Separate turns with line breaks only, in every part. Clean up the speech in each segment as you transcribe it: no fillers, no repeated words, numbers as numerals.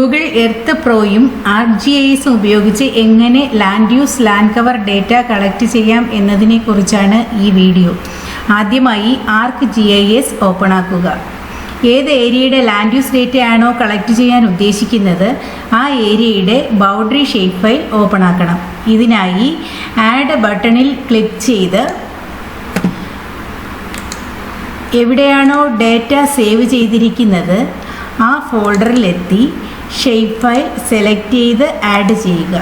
Google earth പ്രോയും ArcGIS ഉപയോഗിച്ച് എങ്ങനെ land use land cover data collect ചെയ്യാം എന്നതിനെക്കുറിച്ചാണ് ഈ വീഡിയോ. ആദ്യമായി ArcGIS ഓപ്പൺ ആക്കുക. ഏത് ഏരിയയുടെ ലാൻഡ് യൂസ് ഡേറ്റയാണോ കളക്ട് ചെയ്യാൻ ഉദ്ദേശിക്കുന്നത് ആ ഏരിയയുടെ ബൗണ്ടറി ഷേപ്പ് ഫയൽ ഓപ്പൺ ആക്കണം. ഇതിനായി ആഡ് ബട്ടണിൽ ക്ലിക്ക് ചെയ്ത് എവിടെയാണോ ഡേറ്റ സേവ് ചെയ്തിരിക്കുന്നത് ആ ഫോൾഡറിലെത്തി ഷേപ്പ് ഫയൽ സെലക്ട് ചെയ്ത് ആഡ് ചെയ്യുക.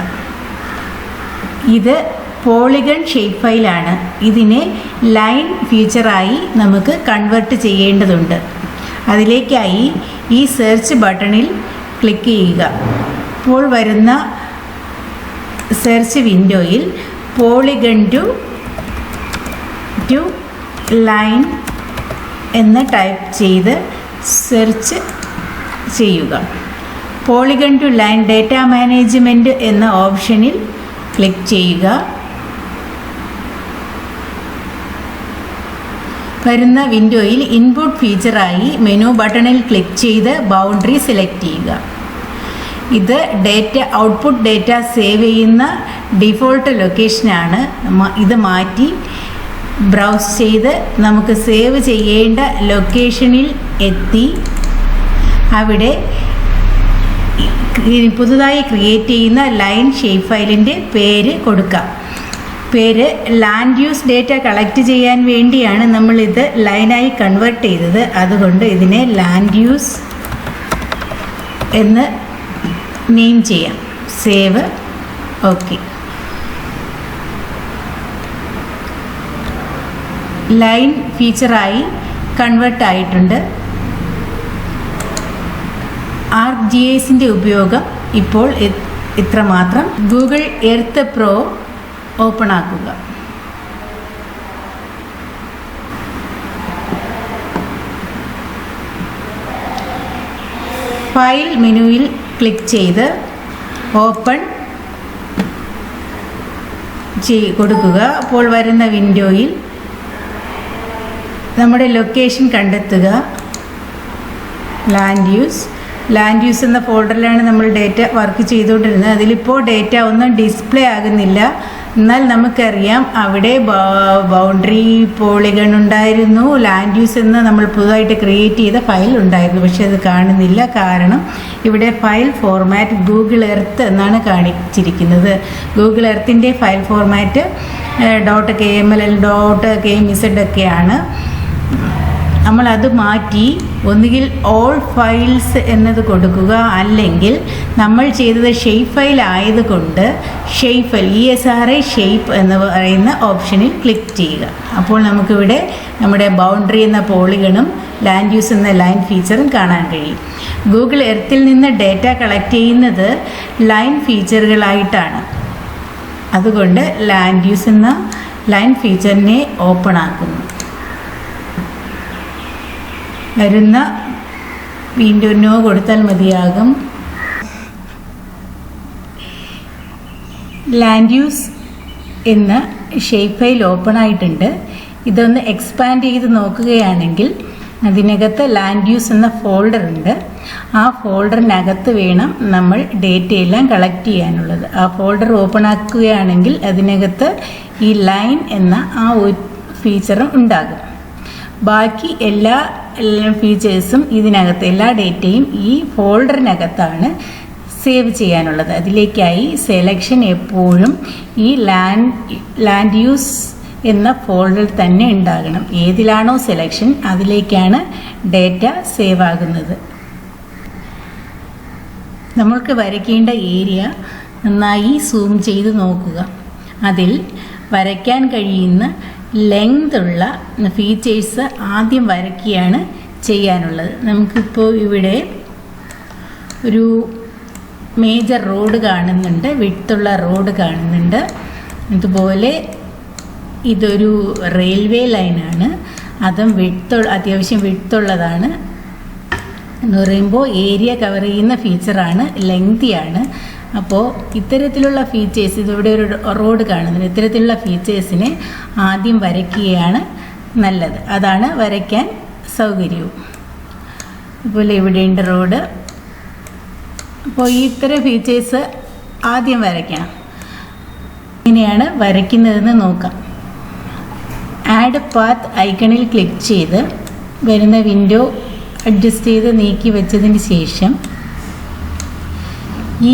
ഇത് പോളിഗൺ ഷേപ്പ് ഫയലാണ്. ഇതിനെ ലൈൻ ഫീച്ചറായി നമുക്ക് കൺവേർട്ട് ചെയ്യേണ്ടതുണ്ട്. അതിലേക്കായി ഈ സെർച്ച് ബട്ടണിൽ ക്ലിക്ക് ചെയ്യുക. ഇപ്പോൾ വരുന്ന സെർച്ച് വിൻഡോയിൽ പോളിഗൺ ടു ലൈൻ എന്ന് ടൈപ്പ് ചെയ്ത് സെർച്ച് ചെയ്യുക. Polygon to line data management എന്ന ഓപ്ഷനിൽ ക്ലിക്ക് ചെയ്യുക. വരുന്ന വിൻഡോയിൽ ഇൻപുട്ട് ഫീച്ചറായി മെനു ബട്ടണിൽ ക്ലിക്ക് ചെയ്ത് ബൗണ്ടറി സെലക്ട് ചെയ്യുക. ഇത് ഔട്ട്പുട്ട് ഡേറ്റ സേവ് ചെയ്യുന്ന ഡിഫോൾട്ട് ലൊക്കേഷനാണ്. ഇത് മാറ്റി ബ്രൗസ് ചെയ്ത് നമുക്ക് സേവ് ചെയ്യേണ്ട ലൊക്കേഷനിൽ എത്തി അവിടെ പുതുതായി ക്രിയേറ്റ് ചെയ്യുന്ന ലൈൻ ഷേപ്പ് ഫയലിൻ്റെ പേര് കൊടുക്കാം. പേര് ലാൻഡ് യൂസ് ഡേറ്റ കളക്ട് ചെയ്യാൻ വേണ്ടിയാണ് നമ്മളിത് ലൈനായി കൺവേർട്ട് ചെയ്തത്. അതുകൊണ്ട് ഇതിനെ ലാൻഡ് യൂസ് എന്ന് നെയിം ചെയ്യാം. സേവ്. ഓക്കെ. ലൈൻ ഫീച്ചറായി കൺവേർട്ട് ആയിട്ടുണ്ട്. ArcGISന്റെ ഉപയോഗം ഇപ്പോൾ ഇത്രമാത്രം. ഗൂഗിൾ എർത്ത് പ്രോ ഓപ്പൺ ആക്കുക. ഫയൽ മെനുവിൽ ക്ലിക്ക് ചെയ്ത് ഓപ്പൺ കൊടുക്കുക. അപ്പോൾ വരുന്ന വിൻഡോയിൽ നമ്മുടെ ലൊക്കേഷൻ കണ്ടെത്തുക. ലാൻഡ് യൂസ് എന്ന ഫോൾഡറിലാണ് നമ്മൾ ഡേറ്റ വർക്ക് ചെയ്തുകൊണ്ടിരുന്നത്. അതിലിപ്പോൾ ഡേറ്റ ഒന്നും ഡിസ്പ്ലേ ആകുന്നില്ല. എന്നാൽ നമുക്കറിയാം അവിടെ ബൗണ്ടറി പോളിഗൺ ഉണ്ടായിരുന്നു, ലാൻഡ് യൂസ് എന്ന് നമ്മൾ പുതുതായിട്ട് ക്രിയേറ്റ് ചെയ്ത ഫയൽ ഉണ്ടായിരുന്നു. പക്ഷെ അത് കാണുന്നില്ല. കാരണം ഇവിടെ ഫയൽ ഫോർമാറ്റ് ഗൂഗിൾ എർത്ത് എന്നാണ് കാണിച്ചിരിക്കുന്നത്. ഗൂഗിൾ എർത്തിൻ്റെ ഫയൽ ഫോർമാറ്റ് .kml .kmz ഒക്കെയാണ്. നമ്മളത് മാറ്റി ഒന്നുകിൽ ഓൾ ഫയൽസ് എന്നത് കൊടുക്കുക, അല്ലെങ്കിൽ നമ്മൾ ചെയ്തത് ഷേപ്പ് ഫയൽ ആയതുകൊണ്ട് ഷേപ്പ് ഫയൽ ESRI ഷേപ്പ് എന്ന് പറയുന്ന ഓപ്ഷനിൽ ക്ലിക്ക് ചെയ്യുക. അപ്പോൾ നമുക്കിവിടെ നമ്മുടെ ബൗണ്ടറി എന്ന പോളിഗണും ലാൻഡ് യൂസ് എന്ന ലൈൻ ഫീച്ചറും കാണാൻ കഴിയും. ഗൂഗിൾ എർത്തിൽ നിന്ന് ഡേറ്റ കളക്ട് ചെയ്യുന്നത് ലൈൻ ഫീച്ചറുകളായിട്ടാണ്. അതുകൊണ്ട് ലാൻഡ് യൂസ് എന്ന ലൈൻ ഫീച്ചറിനെ ഓപ്പൺ ആക്കുന്നു. വരുന്ന വിൻഡോ നോ കൊടുത്താൽ മതിയാകും. ലാൻഡ് യൂസ് എന്ന ഷേപ്പ് ഫയൽ ഓപ്പൺ ആയിട്ടുണ്ട്. ഇതൊന്ന് എക്സ്പാൻഡ് ചെയ്ത് നോക്കുകയാണെങ്കിൽ അതിനകത്ത് ലാൻഡ് യൂസ് എന്ന ഫോൾഡർ ഉണ്ട്. ആ ഫോൾഡറിനകത്ത് വേണം നമ്മൾ ഡേറ്റയെല്ലാം കളക്ട് ചെയ്യാനുള്ളത്. ആ ഫോൾഡർ ഓപ്പൺ ആക്കുകയാണെങ്കിൽ അതിനകത്ത് ഈ ലൈൻ എന്ന ആ ഒരു ഫീച്ചറും ഉണ്ടാകും. ബാക്കി എല്ലാ ഫീച്ചേഴ്സും ഇതിനകത്ത്, എല്ലാ ഡേറ്റയും ഈ ഫോൾഡറിനകത്താണ് സേവ് ചെയ്യാനുള്ളത്. അതിലേക്കായി സെലക്ഷൻ എപ്പോഴും ഈ ലാൻഡ് യൂസ് എന്ന ഫോൾഡറിൽ തന്നെ ഉണ്ടാകണം. ഏതിലാണോ സെലക്ഷൻ അതിലേക്കാണ് ഡേറ്റ സേവ് ആകുന്നത്. നമ്മൾക്ക് വരയ്ക്കേണ്ട ഏരിയ നന്നായി സൂം ചെയ്ത് നോക്കുക. അതിൽ വരയ്ക്കാൻ കഴിയുന്ന ലെങ്ത് ഉള്ള ഫീച്ചേഴ്സ് ആദ്യം വരയ്ക്കുകയാണ് ചെയ്യാനുള്ളത്. നമുക്കിപ്പോൾ ഇവിടെ ഒരു മേജർ റോഡ് കാണുന്നുണ്ട്, വിഡ്ത്തുള്ള റോഡ് കാണുന്നുണ്ട്. അതുപോലെ ഇതൊരു റെയിൽവേ ലൈനാണ്, അതും അത്യാവശ്യം വിഡ്ത്തുള്ളതാണ്. എന്ന് പറയുമ്പോൾ ഏരിയ കവർ ചെയ്യുന്ന ഫീച്ചറാണ്, ലെങ്തിയാണ്. അപ്പോൾ ഇത്തരത്തിലുള്ള ഫീച്ചേഴ്സ്, ഇതിവിടെ ഒരു റോഡ് കാണുന്നുണ്ട്, ഇത്തരത്തിലുള്ള ഫീച്ചേഴ്സിനെ ആദ്യം വരയ്ക്കുകയാണ് നല്ലത്. അതാണ് വരയ്ക്കാൻ സൗകര്യവും. അതുപോലെ ഇവിടെയുണ്ട് റോഡ്, അപ്പോൾ ഈ ഇത്തരം ഫീച്ചേഴ്സ് ആദ്യം വരയ്ക്കണം. എങ്ങനെയാണ് വരയ്ക്കുന്നതെന്ന് നോക്കാം. ആഡ് പാത്ത് ഐക്കണിൽ ക്ലിക്ക് ചെയ്ത് വരുന്ന വിൻഡോ അഡ്ജസ്റ്റ് ചെയ്ത് നീക്കി വെച്ചതിന് ശേഷം ഈ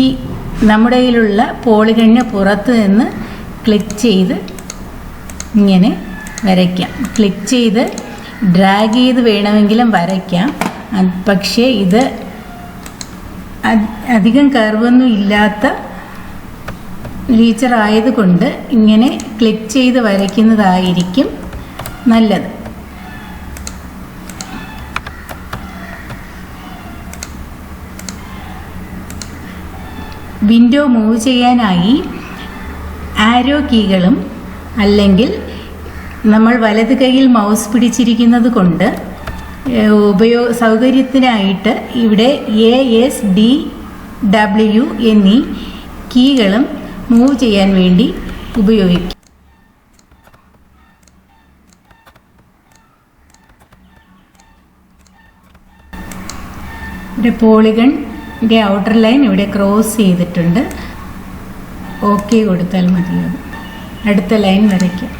നമ്മുടെ കയ്യിലുള്ള പോളിഗണിന് പുറത്ത് നിന്ന് ക്ലിക്ക് ചെയ്ത് ഇങ്ങനെ വരയ്ക്കാം. ക്ലിക്ക് ചെയ്ത് ഡ്രാഗ് ചെയ്ത് വേണമെങ്കിലും വരയ്ക്കാം. പക്ഷേ ഇത് അധികം കർവൊന്നും ഇല്ലാത്ത ലീച്ചർ ആയതുകൊണ്ട് ഇങ്ങനെ ക്ലിക്ക് ചെയ്ത് വരയ്ക്കുന്നതായിരിക്കും നല്ലത്. വിൻഡോ മൂവ് ചെയ്യാനായി ആരോ കീകളും അല്ലെങ്കിൽ നമ്മൾ വലത് കൈയിൽ മൗസ് പിടിച്ചിരിക്കുന്നത് കൊണ്ട് സൗകര്യത്തിനായിട്ട് ഇവിടെ ASDW എന്നീ കീകളും മൂവ് ചെയ്യാൻ വേണ്ടി ഉപയോഗിക്കും. ഇവിടെ പോളിഗണിൻ്റെ ഔട്ടർ ലൈൻ ഇവിടെ ക്രോസ് ചെയ്തിട്ടുണ്ട്. ഓക്കെ കൊടുത്താൽ മതിയാകും. അടുത്ത ലൈൻ വരയ്ക്കാം.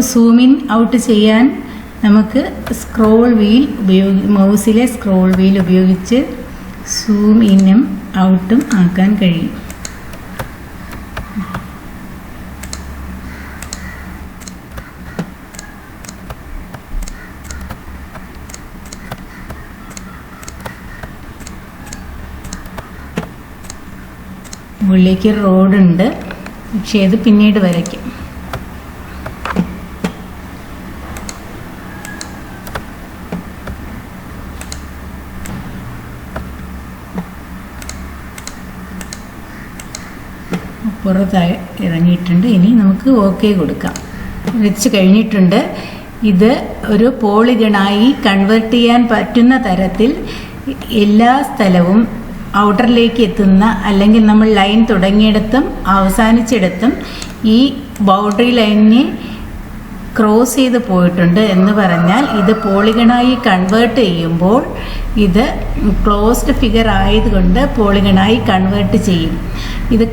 സൂം ഇൻ ഔട്ട് ചെയ്യാൻ നമുക്ക് സ്ക്രോൾ വീൽ മൗസിലെ സ്ക്രോൾ വീൽ ഉപയോഗിച്ച് സൂം ഇന്നും ഔട്ടും ആക്കാൻ കഴിയും. മുകളിലേക്ക് റോഡുണ്ട്, പക്ഷേ അത് പിന്നീട് വരയ്ക്കും. പുറത്തായി ഇറങ്ങിയിട്ടുണ്ട്. ഇനി നമുക്ക് ഓക്കെ കൊടുക്കാം. വെച്ച് കഴിഞ്ഞിട്ടുണ്ട്. ഇത് ഒരു പോളിഗണായി കൺവേർട്ട് ചെയ്യാൻ പറ്റുന്ന തരത്തിൽ എല്ലാ സ്ഥലവും ഔട്ടറിലേക്ക് എത്തുന്ന, അല്ലെങ്കിൽ നമ്മൾ ലൈൻ തുടങ്ങിയിടത്തും അവസാനിച്ചിടത്തും ഈ ബൗണ്ടറി ലൈനിനെ ക്രോസ് ചെയ്ത് പോയിട്ടുണ്ട് എന്ന് പറഞ്ഞാൽ ഇത് പോളിഗണായി കൺവേർട്ട് ചെയ്യുമ്പോൾ ഇത് ക്ലോസ്ഡ് ഫിഗർ ആയതുകൊണ്ട് പോളിഗണായി കൺവേർട്ട് ചെയ്യും. ഇത്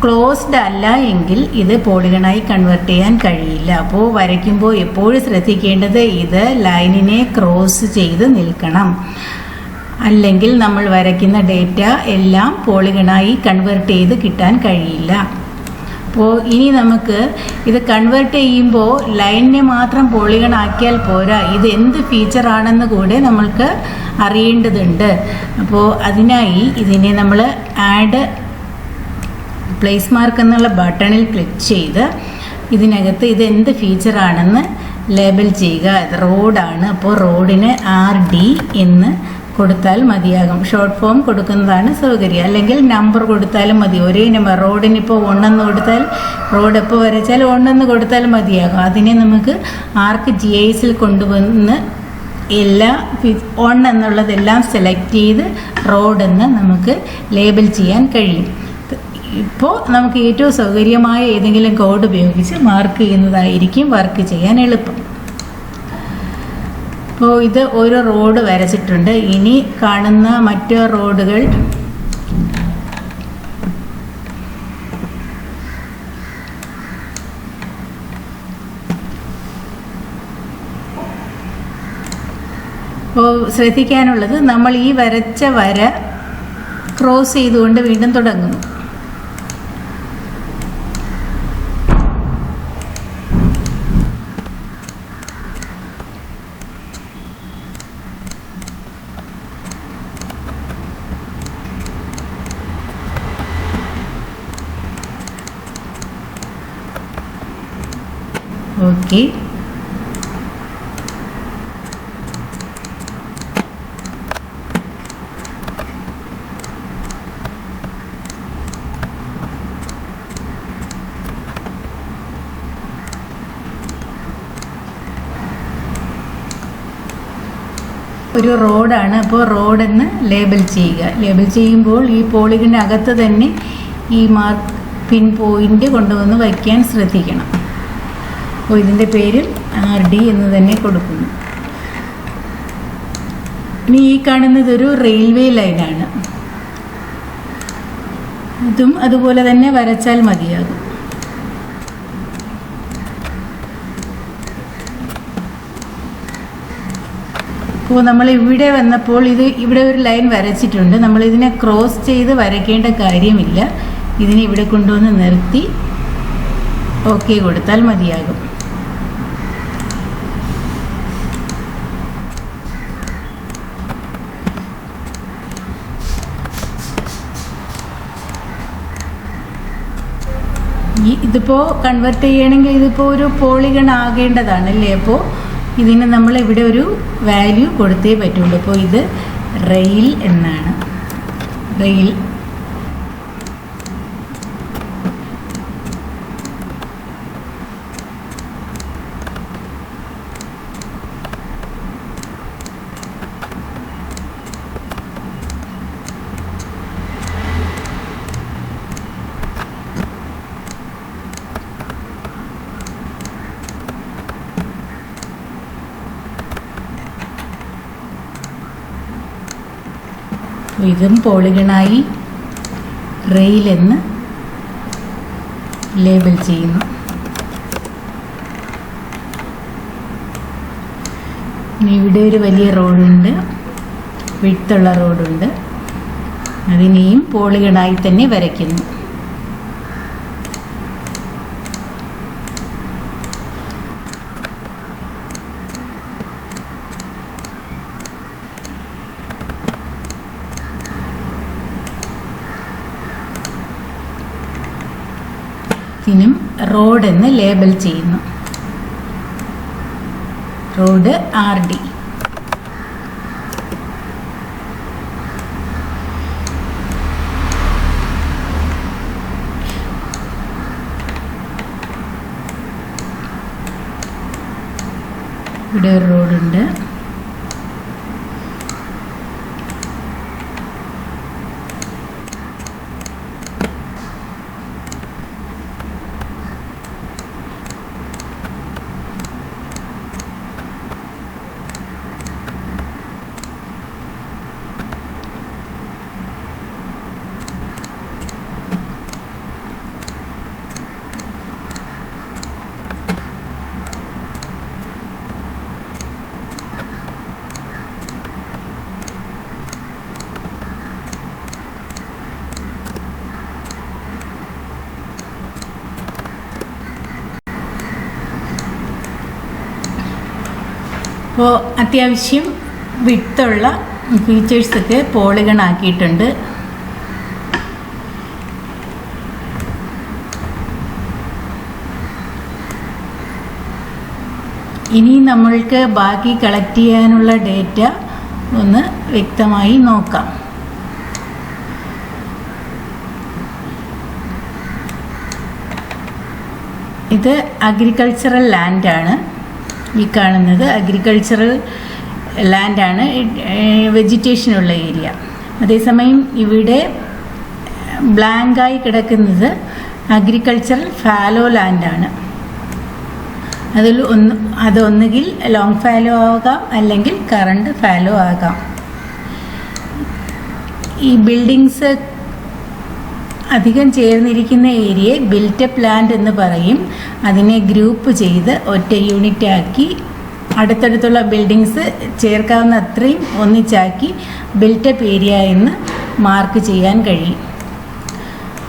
ക്ലോസ്ഡ് അല്ല എങ്കിൽ ഇത് പോളിഗണായി കൺവേർട്ട് ചെയ്യാൻ കഴിയില്ല. അപ്പോൾ വരയ്ക്കുമ്പോൾ എപ്പോഴും ശ്രദ്ധിക്കേണ്ടത് ഇത് ലൈനിനെ ക്രോസ് ചെയ്ത് നിൽക്കണം. അല്ലെങ്കിൽ നമ്മൾ വരയ്ക്കുന്ന ഡേറ്റ എല്ലാം പോളിഗണായി കൺവേർട്ട് ചെയ്ത് കിട്ടാൻ കഴിയില്ല. അപ്പോൾ ഇനി നമുക്ക് ഇത് കൺവേർട്ട് ചെയ്യുമ്പോൾ ലൈനിനെ മാത്രം പോളിഗൺ ആക്കിയാൽ പോരാ, ഇത് എന്ത് ഫീച്ചറാണെന്ന് കൂടെ നമ്മൾക്ക് അറിയേണ്ടതുണ്ട്. അപ്പോൾ അതിനായി ഇതിനെ നമ്മൾ ആഡ് പ്ലേസ് മാർക്ക് എന്നുള്ള ബട്ടണിൽ ക്ലിക്ക് ചെയ്ത് ഇതിനകത്ത് ഇത് എന്ത് ഫീച്ചറാണെന്ന് ലേബൽ ചെയ്യുക. ഇത് റോഡാണ്. അപ്പോൾ റോഡിന് RD എന്ന് കൊടുത്താൽ മതിയാകും. ഷോർട്ട് ഫോം കൊടുക്കുന്നതാണ് സൗകര്യം. അല്ലെങ്കിൽ നമ്പർ കൊടുത്താലും മതി. ഒരേ നമ്പർ റോഡിന് ഇപ്പോൾ 1 എന്ന് കൊടുത്താൽ, റോഡ് എപ്പോൾ വരച്ചാൽ 1 എന്ന് കൊടുത്താൽ മതിയാകും. അതിനെ നമുക്ക് ആർക്ക് GISൽ കൊണ്ടുവന്ന് എല്ലാ 1 എന്നുള്ളതെല്ലാം സെലക്ട് ചെയ്ത് റോഡെന്ന് നമുക്ക് ലേബൽ ചെയ്യാൻ കഴിയും. ഇപ്പോൾ നമുക്ക് ഏറ്റവും സൗകര്യമായ ഏതെങ്കിലും കോഡ് ഉപയോഗിച്ച് മാർക്ക് ചെയ്യുന്നതായിരിക്കും വർക്ക് ചെയ്യാൻ എളുപ്പം. അപ്പോൾ ഇത് ഒരു റോഡ് വരച്ചിട്ടുണ്ട്. ഇനി കാണുന്ന മറ്റ് റോഡുകൾ അപ്പോൾ ശ്രദ്ധിക്കാനുള്ളത്, നമ്മൾ ഈ വരച്ച വര ക്രോസ് ചെയ്തുകൊണ്ട് വീണ്ടും തുടങ്ങുന്നു. ഓക്കെ, ഒരു റോഡാണ്. അപ്പോൾ റോഡെന്ന് ലേബൽ ചെയ്യുക. ലേബൽ ചെയ്യുമ്പോൾ ഈ പോളിഗണിനകത്ത് തന്നെ ഈ മാർക്ക് പിൻ പോയിൻ്റ് കൊണ്ടുവന്ന് വയ്ക്കാൻ ശ്രദ്ധിക്കണം. അപ്പോൾ ഇതിൻ്റെ പേര് RD എന്ന് തന്നെ കൊടുക്കുന്നു. ഇനി ഈ കാണുന്നത് ഒരു റെയിൽവേ ലൈനാണ്. ഇതും അതുപോലെ തന്നെ വരച്ചാൽ മതിയാകും. അപ്പോൾ നമ്മൾ ഇവിടെ വന്നപ്പോൾ ഇവിടെ ഒരു ലൈൻ വരച്ചിട്ടുണ്ട്. നമ്മളിതിനെ ക്രോസ് ചെയ്ത് വരയ്ക്കേണ്ട കാര്യമില്ല. ഇതിനെ ഇവിടെ കൊണ്ടുവന്ന് നിർത്തി ഓക്കെ കൊടുത്താൽ മതിയാകും. ഇതിപ്പോൾ കൺവെർട്ട് ചെയ്യണമെങ്കിൽ ഇതിപ്പോൾ ഒരു പോളിഗൺ ആകേണ്ടതാണല്ലേ. അപ്പോൾ ഇതിന് നമ്മൾ ഇവിടെ ഒരു വാല്യൂ കൊടുത്തേ പറ്റുള്ളൂ. അപ്പോൾ ഇത് റെയിൽ എന്നാണ്. റെയിൽ. ഇതും പോളിഗണായി റെയിൽ എന്ന് ലേബൽ ചെയ്യുന്നു. ഇനി ഇവിടെ ഒരു വലിയ റോഡുണ്ട്, വിഡ്ത്തുള്ള റോഡുണ്ട്. അതിനെയും പോളിഗണായി തന്നെ വരയ്ക്കുന്നു. ഇതിനും റോഡ് എന്ന് ലേബൽ ചെയ്യുന്നു. Road RD. ഇവിടെ ഒരു റോഡുണ്ട്. അപ്പോൾ അത്യാവശ്യം വിട്ടുള്ള ഫീച്ചേഴ്സൊക്കെ പോളിഗൺ ആക്കിയിട്ടുണ്ട്. ഇനി നമ്മൾക്ക് ബാക്കി കളക്ട് ചെയ്യാനുള്ള ഡേറ്റ ഒന്ന് വ്യക്തമായി നോക്കാം. ഇത് അഗ്രികൾച്ചറൽ ലാൻഡാണ്. ഈ കാണുന്നത് അഗ്രികൾച്ചറൽ ലാൻഡാണ്, വെജിറ്റേഷനുള്ള ഏരിയ. അതേസമയം ഇവിടെ ബ്ലാങ്കായി കിടക്കുന്നത് അഗ്രികൾച്ചറൽ ഫാലോ ലാൻഡാണ്. അതൊന്നുകിൽ ലോങ് ഫാലോ ആകാം, അല്ലെങ്കിൽ കറണ്ട് ഫാലോ ആകാം. ഈ ബിൽഡിങ്സ് അധികം ചേർന്നിരിക്കുന്ന ഏരിയയെ ബിൽറ്റപ്പ് ലാൻഡ് എന്ന് പറയും. അതിനെ ഗ്രൂപ്പ് ചെയ്ത് ഒറ്റ യൂണിറ്റ് ആക്കി അടുത്തടുത്തുള്ള ബിൽഡിങ്സ് ചേർക്കാവുന്ന അത്രയും ഒന്നിച്ചാക്കി ബിൽറ്റപ്പ് ഏരിയ എന്ന് മാർക്ക് ചെയ്യാൻ കഴിയും.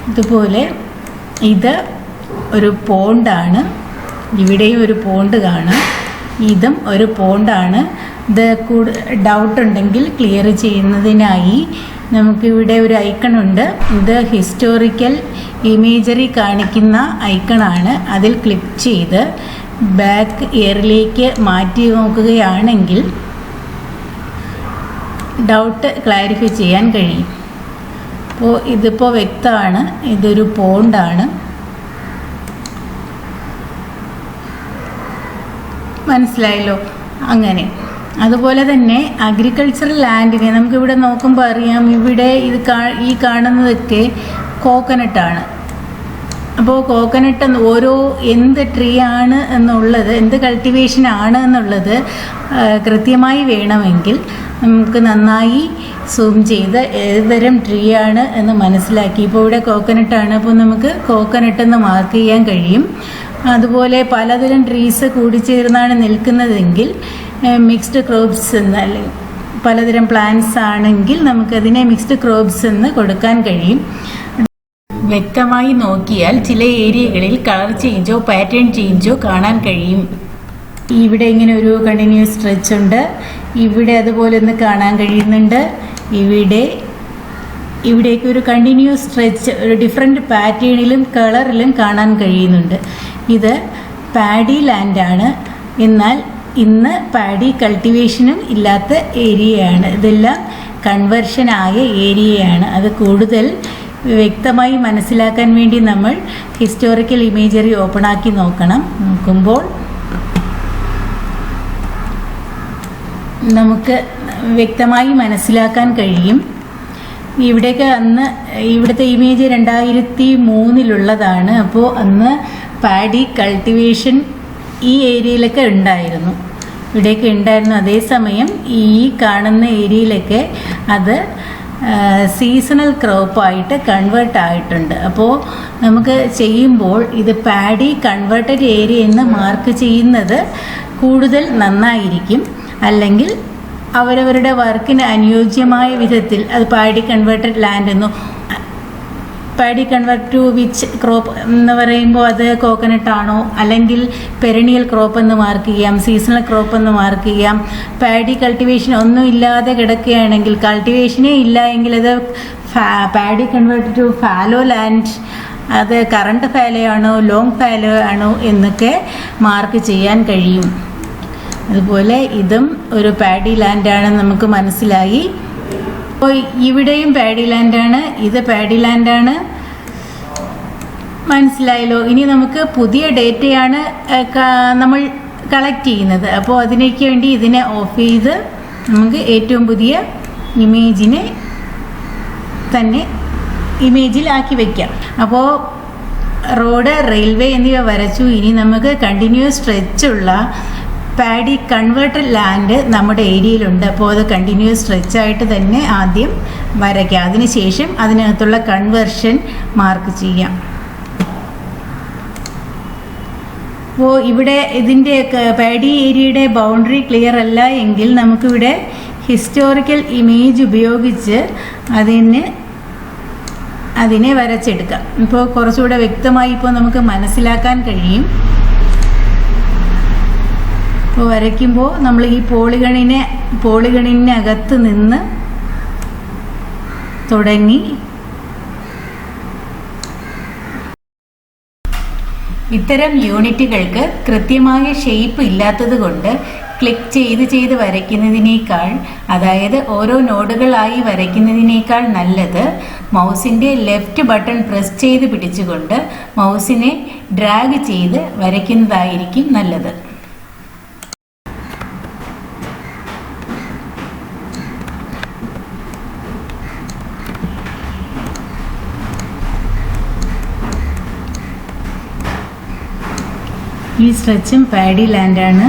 ഇതുപോലെ ഇത് ഒരു പോണ്ടാണ്. ഇവിടെയും ഒരു പോണ്ട് കാണാം. ഇതും ഒരു പോണ്ടാണ്. ഇത് ഡൗട്ട് ഉണ്ടെങ്കിൽ ക്ലിയർ ചെയ്യുന്നതിനായി നമുക്കിവിടെ ഒരു ഐക്കണുണ്ട്. ഇത് ഹിസ്റ്റോറിക്കൽ ഇമേജറി കാണിക്കുന്ന ഐക്കണാണ്. അതിൽ ക്ലിക്ക് ചെയ്ത് ബാക്ക് ഇയറിലേക്ക് മാറ്റി നോക്കുകയാണെങ്കിൽ ഡൗട്ട് ക്ലാരിഫൈ ചെയ്യാൻ കഴിയും. അപ്പോൾ ഇതിപ്പോൾ വ്യക്തമാണ്, ഇതൊരു പോണ്ടാണ്. മനസ്സിലായല്ലോ? അങ്ങനെ അതുപോലെ തന്നെ അഗ്രികൾച്ചറൽ ലാൻഡിനെ നമുക്കിവിടെ നോക്കുമ്പോൾ അറിയാം, ഇവിടെ ഈ കാണുന്നതൊക്കെ കോക്കനട്ടാണ്. അപ്പോൾ കോക്കനട്ട് ഓരോ എന്ത് ട്രീ ആണ് എന്നുള്ളത്, എന്ത് കൾട്ടിവേഷൻ ആണ് എന്നുള്ളത് കൃത്യമായി വേണമെങ്കിൽ നമുക്ക് നന്നായി സൂം ചെയ്ത് ഏതുതരം ട്രീ ആണ് എന്ന് മനസ്സിലാക്കി. ഇപ്പോൾ ഇവിടെ കോക്കനട്ടാണ്, അപ്പോൾ നമുക്ക് കോക്കനട്ട് എന്ന് മാർക്ക് ചെയ്യാൻ കഴിയും. അതുപോലെ പലതരം ട്രീസ് കൂടിച്ചേർന്നാണ് നിൽക്കുന്നതെങ്കിൽ മിക്സ്ഡ് ക്രോപ്സ് എന്ന്, അല്ലെങ്കിൽ പലതരം പ്ലാന്റ്സ് ആണെങ്കിൽ നമുക്കതിനെ മിക്സ്ഡ് ക്രോപ്സ് എന്ന് കൊടുക്കാൻ കഴിയും. വ്യക്തമായി നോക്കിയാൽ ചില ഏരിയകളിൽ കളർ ചേഞ്ചോ പാറ്റേൺ ചേഞ്ചോ കാണാൻ കഴിയും. ഇവിടെ ഇങ്ങനെ ഒരു കണ്ടിന്യൂസ് സ്ട്രെച്ച് ഉണ്ട്, ഇവിടെ അതുപോലെ ഒന്ന് കാണാൻ കഴിയുന്നുണ്ട്, ഇവിടേക്ക് ഒരു കണ്ടിന്യൂസ് സ്ട്രെച്ച് ഒരു ഡിഫറെൻറ്റ് പാറ്റേണിലും കളറിലും കാണാൻ കഴിയുന്നുണ്ട്. ഇത് പാഡി ലാൻഡാണ്. എന്നാൽ ഇന്ന് പാഡി കൾട്ടിവേഷനും ഇല്ലാത്ത ഏരിയയാണ്. ഇതെല്ലാം കൺവേർഷനായ ഏരിയയാണ്. അത് കൂടുതൽ വ്യക്തമായി മനസ്സിലാക്കാൻ വേണ്ടി നമ്മൾ ഹിസ്റ്റോറിക്കൽ ഇമേജറി ഓപ്പണാക്കി നോക്കുമ്പോൾ നമുക്ക് വ്യക്തമായി മനസ്സിലാക്കാൻ കഴിയും. ഇവിടേക്ക് അന്ന് ഇവിടുത്തെ ഇമേജ് 2003 അപ്പോൾ അന്ന് പാഡി കൾട്ടിവേഷൻ ഈ ഏരിയയിലൊക്കെ ഉണ്ടായിരുന്നു, ഇവിടെയൊക്കെ ഉണ്ടായിരുന്നു. അതേസമയം ഈ കാണുന്ന ഏരിയയിലൊക്കെ അത് സീസണൽ ക്രോപ്പായിട്ട് കൺവേർട്ട് ആയിട്ടുണ്ട്. അപ്പോൾ നമുക്ക് ചെയ്യുമ്പോൾ ഇത് പാഡി കൺവേർട്ടഡ് ഏരിയ എന്ന് മാർക്ക് ചെയ്യുന്നത് കൂടുതൽ നന്നായിരിക്കും. അല്ലെങ്കിൽ അവരവരുടെ വർക്കിന് അനുയോജ്യമായ വിധത്തിൽ അത് പാഡി കൺവേർട്ടഡ് ലാൻഡ് എന്നോ, paddy convert to which crop എന്ന് പറയുമ്പോൾ അത് കോക്കനട്ട് ആണോ, അല്ലെങ്കിൽ പെരണിയൽ ക്രോപ്പ് എന്ന് മാർക്ക് ചെയ്യാം, സീസണൽ ക്രോപ്പ് എന്ന് മാർക്ക് ചെയ്യാം. പാഡി കൾട്ടിവേഷൻ ഒന്നും ഇല്ലാതെ കിടക്കുകയാണെങ്കിൽ, കൾട്ടിവേഷനേ ഇല്ല എങ്കിൽ അത് paddy convert to fallow land, അത് കറണ്ട് ഫാലോ ആണോ ലോങ് ഫാലോ ആണോ എന്നൊക്കെ മാർക്ക് ചെയ്യാൻ കഴിയും. അതുപോലെ ഇതും ഒരു പാഡി ലാൻഡാണെന്ന് നമുക്ക് മനസ്സിലായി. അപ്പോൾ ഇവിടെയും പാഡി ലാൻഡാണ്, ഇത് പാഡി ലാൻഡാണ്, മനസ്സിലായല്ലോ. ഇനി നമുക്ക് പുതിയ ഡേറ്റയാണ് നമ്മൾ കളക്ട് ചെയ്യുന്നത്. അപ്പോൾ അതിനേക്ക് വേണ്ടി ഇതിനെ ഓഫ് ചെയ്ത് നമുക്ക് ഏറ്റവും പുതിയ ഇമേജിനെ തന്നെ ഇമേജിലാക്കി വയ്ക്കാം. അപ്പോൾ റോഡ്, റെയിൽവേ എന്നിവ വരച്ചു. ഇനി നമുക്ക് കണ്ടിന്യൂസ് സ്ട്രെച്ചുള്ള പാഡി കൺവേർട്ടഡ് ലാൻഡ് നമ്മുടെ ഏരിയയിലുണ്ട്. അപ്പോൾ അത് കണ്ടിന്യൂസ് സ്ട്രെച്ചായിട്ട് തന്നെ ആദ്യം വരയ്ക്കാം, അതിനുശേഷം അതിനകത്തുള്ള കൺവേർഷൻ മാർക്ക് ചെയ്യാം. അപ്പോൾ ഇവിടെ ഇതിൻ്റെ പാഡി ഏരിയയുടെ ബൗണ്ടറി ക്ലിയർ അല്ല എങ്കിൽ നമുക്കിവിടെ ഹിസ്റ്റോറിക്കൽ ഇമേജ് ഉപയോഗിച്ച് അതിനെ വരച്ചെടുക്കാം. ഇപ്പോൾ കുറച്ചുകൂടെ വ്യക്തമായി ഇപ്പോൾ നമുക്ക് മനസ്സിലാക്കാൻ കഴിയും. ഇപ്പോൾ വരയ്ക്കുമ്പോൾ നമ്മൾ ഈ പോളിഗണിനകത്ത് നിന്ന് തുടങ്ങി ഇത്തരം യൂണിറ്റുകൾക്ക് കൃത്യമായ ഷേപ്പ് ഇല്ലാത്തത് കൊണ്ട് ക്ലിക്ക് ചെയ്ത് വരയ്ക്കുന്നതിനേക്കാൾ, അതായത് ഓരോ നോഡുകളായി വരയ്ക്കുന്നതിനേക്കാൾ നല്ലത് മൗസിൻ്റെ ലെഫ്റ്റ് ബട്ടൺ പ്രസ് ചെയ്ത് പിടിച്ചുകൊണ്ട് മൗസിനെ ഡ്രാഗ് ചെയ്ത് വരയ്ക്കുന്നതായിരിക്കും നല്ലത്. ഈ സ്ട്രെച്ചും പാഡി ലാൻഡാണ്.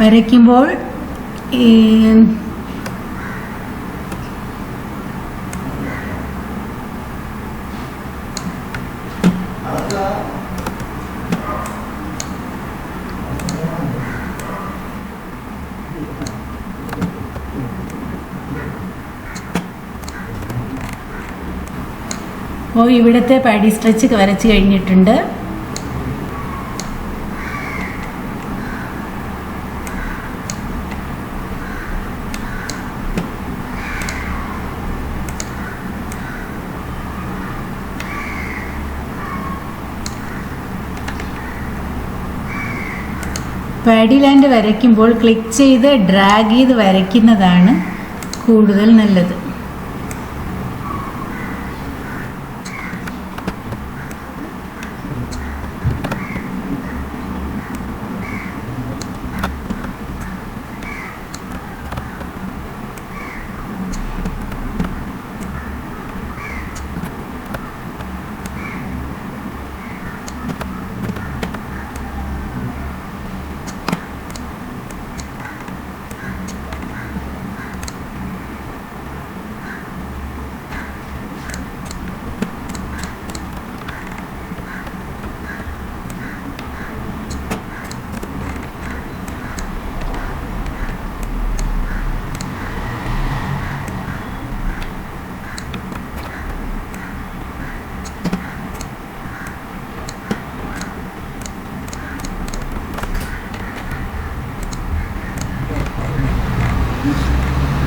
വരയ്ക്കുമ്പോൾ അപ്പോൾ ഇവിടുത്തെ പാഡി സ്ട്രെച്ച് വരച്ച് കഴിഞ്ഞിട്ടുണ്ട്. പാഡി ലാൻഡ് വരയ്ക്കുമ്പോൾ ക്ലിക്ക് ചെയ്ത് ഡ്രാഗ് ചെയ്ത് വരയ്ക്കുന്നതാണ് കൂടുതൽ നല്ലത്.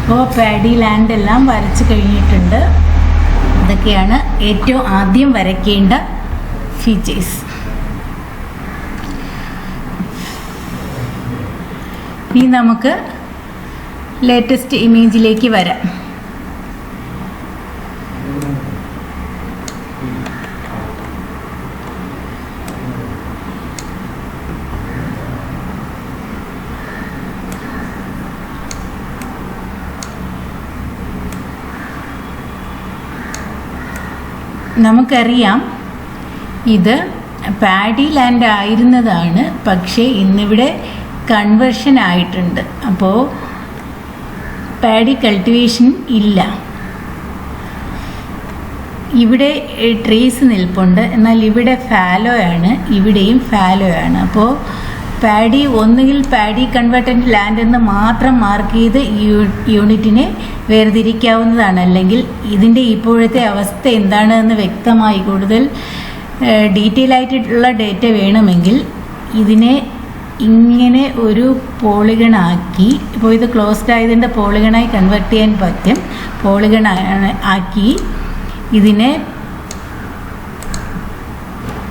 അപ്പോൾ പാഡി ലാൻഡ് എല്ലാം വരച്ച് കഴിഞ്ഞിട്ടുണ്ട്. ഇതൊക്കെയാണ് ഏറ്റവും ആദ്യം വരയ്ക്കേണ്ട ഫീച്ചേഴ്സ്. ഇനി നമുക്ക് ലേറ്റസ്റ്റ് ഇമേജിലേക്ക് വരാം. നമുക്കറിയാം ഇത് പാഡി ലാൻഡ് ആയിരുന്നതാണ്, പക്ഷേ ഇന്നിവിടെ കൺവേർഷൻ ആയിട്ടുണ്ട്. അപ്പോൾ പാഡി കൾട്ടിവേഷൻ ഇല്ല. ഇവിടെ ട്രീസ് നിൽപ്പുണ്ട്, എന്നാൽ ഇവിടെ ഫാലോ ആണ്, ഇവിടെയും ഫാലോ ആണ്. അപ്പോൾ പാഡി ഒന്നുകിൽ പാഡി കൺവേർട്ടഡ് ലാൻഡ് എന്ന് മാത്രം മാർക്ക് ചെയ്ത് യൂണിറ്റിനെ വേർതിരിക്കാവുന്നതാണ്. അല്ലെങ്കിൽ ഇതിൻ്റെ ഇപ്പോഴത്തെ അവസ്ഥ എന്താണെന്ന് വ്യക്തമായി കൂടുതൽ ഡീറ്റെയിൽ ആയിട്ടുള്ള ഡേറ്റ വേണമെങ്കിൽ ഇതിനെ ഇങ്ങനെ ഒരു പോളിഗണാക്കി, ഇപ്പോൾ ഇത് ക്ലോസ്ഡ് ആയതിൻ്റെ പോളിഗണായി കൺവേർട്ട് ചെയ്യാൻ പറ്റും. പോളിഗൺ ആക്കി ഇതിനെ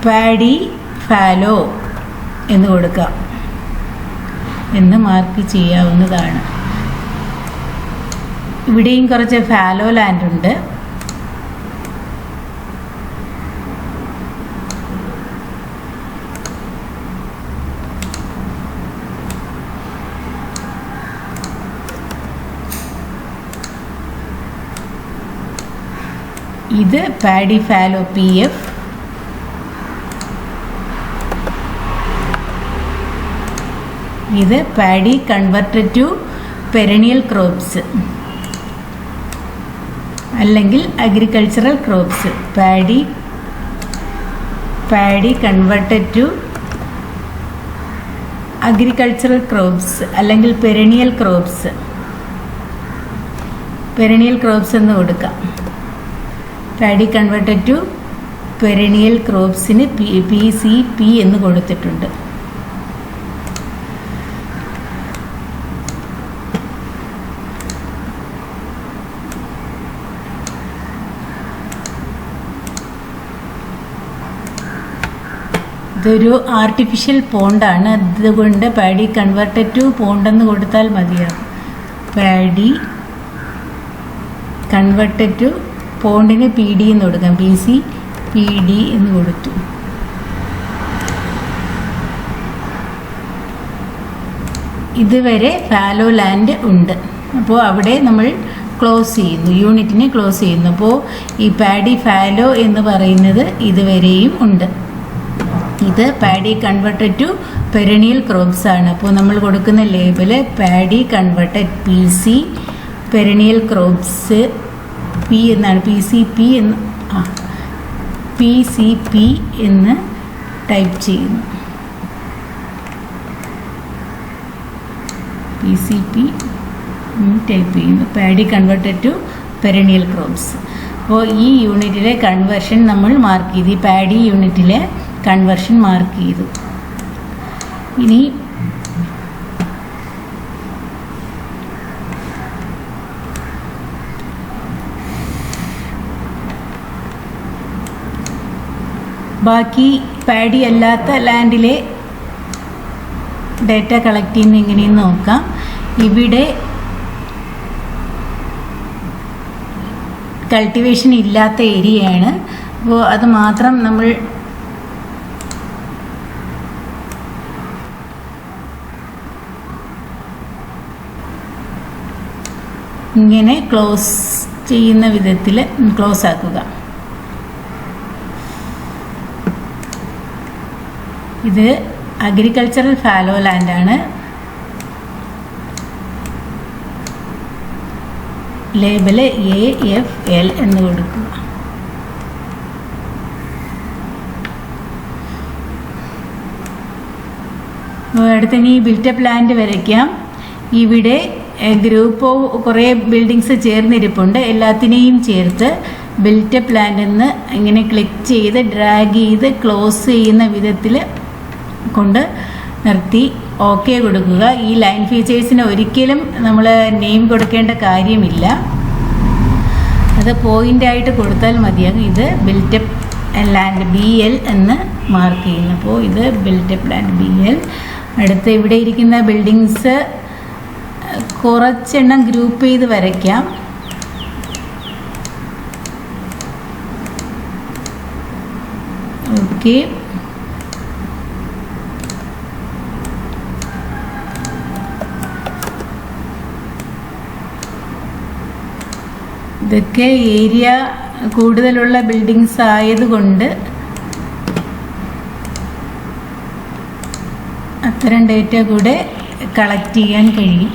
പാഡി ഫാലോ എന്ന് കൊടുക്കാം എന്ന് മാർക്ക് ചെയ്യാവുന്നതാണ്. ഇവിടെയും കുറച്ച് ഫാലോ ലാൻഡ് ഉണ്ട്. ഇത് പാഡി ഫാലോ PF. ഇത് paddy converted to perennial crops അല്ലെങ്കിൽ agricultural crops. Paddy converted to agricultural crops അല്ലെങ്കിൽ പെരണിയൽ ക്രോപ്സ് എന്ന് കൊടുക്കാം. പാഡി കൺവെർട്ടഡ് ടു പെരണിയൽ ക്രോപ്സിന് PCP എന്ന് കൊടുത്തിട്ടുണ്ട്. ഇതൊരു ആർട്ടിഫിഷ്യൽ പോണ്ടാണ്, അതുകൊണ്ട് പാഡി കൺവെർട്ടഡ് ടു പോണ്ടെന്ന് കൊടുത്താൽ മതിയാകും. പാഡി കൺവെർട്ടഡ് ടു പോണ്ടിന് PD എന്ന് കൊടുക്കാം. PD എന്ന് കൊടുത്തു. ഇതുവരെ ഫാലോ ലാൻഡ് ഉണ്ട്. അപ്പോൾ അവിടെ നമ്മൾ ക്ലോസ് ചെയ്യുന്നു, യൂണിറ്റിനെ ക്ലോസ് ചെയ്യുന്നു. അപ്പോൾ ഈ പാഡി ഫാലോ എന്ന് പറയുന്നത് ഇതുവരെയും ഉണ്ട്. ഇത് paddy converted to perennial crops ആണ്. അപ്പോൾ നമ്മൾ കൊടുക്കുന്ന label paddy converted PC perennial crops P എന്നാണ്. PCP എന്ന് ടൈപ്പ് ചെയ്യുന്നു. PCP ടൈപ്പ് ചെയ്യുന്നു. Paddy converted to perennial crops. അപ്പോൾ ഈ യൂണിറ്റിലെ കൺവേർഷൻ നമ്മൾ മാർക്ക് ചെയ്തു, ഈ പാഡി യൂണിറ്റിലെ കൺവേർഷൻ മാർക്ക് ചെയ്തു. ഇനി ബാക്കി പാഡി അല്ലാത്ത ലാൻഡിലെ ഡേറ്റ കളക്ട് ചെയ്യുന്ന എങ്ങനെയെന്ന് നോക്കാം. ഇവിടെ കൾട്ടിവേഷൻ ഇല്ലാത്ത ഏരിയയാണ്. അപ്പോൾ അത് മാത്രം നമ്മൾ ഇങ്ങനെ ക്ലോസ് ചെയ്യുന്ന വിധത്തിൽ ക്ലോസ് ആക്കുക. ഇത് അഗ്രികൾച്ചറൽ ഫാലോ ലാൻഡാണ്. ലേബല് AFL എന്ന് കൊടുക്കുക. അടുത്തനി ബിൽറ്റപ്പ് ലാൻഡ് വരയ്ക്കാം. ഇവിടെ ഗ്രൂപ്പ് കുറേ ബിൽഡിങ്സ് ചേർന്നിരിപ്പുണ്ട്. എല്ലാത്തിനെയും ചേർത്ത് ബിൽറ്റപ്പ് ലാൻഡ് എന്ന് ഇങ്ങനെ ക്ലിക്ക് ചെയ്ത് ഡ്രാഗ് ചെയ്ത് ക്ലോസ് ചെയ്യുന്ന വിധത്തിൽ കൊണ്ട് നിർത്തി ഓക്കെ കൊടുക്കുക. ഈ ലൈൻ ഫീച്ചേഴ്സിന് ഒരിക്കലും നമ്മൾ നെയിം കൊടുക്കേണ്ട കാര്യമില്ല, അത് പോയിൻ്റായിട്ട് കൊടുത്താൽ മതിയാകും. ഇത് ബിൽറ്റപ്പ് ലാൻഡ് BL എന്ന് മാർക്ക് ചെയ്യുന്നു. അപ്പോൾ ഇത് ബിൽറ്റപ്പ് ലാൻഡ് BL. അടുത്ത് ഇവിടെ ഇരിക്കുന്ന ബിൽഡിങ്സ് കുറച്ചെണ്ണം ഗ്രൂപ്പ് ചെയ്ത് വരയ്ക്കാം. ഓക്കെ, ഇതൊക്കെ ഏരിയ കൂടുതലുള്ള ബിൽഡിങ്സ് ആയതുകൊണ്ട് അത്തരം ഡേറ്റ കൂടെ കളക്ട് ചെയ്യാൻ കഴിയും.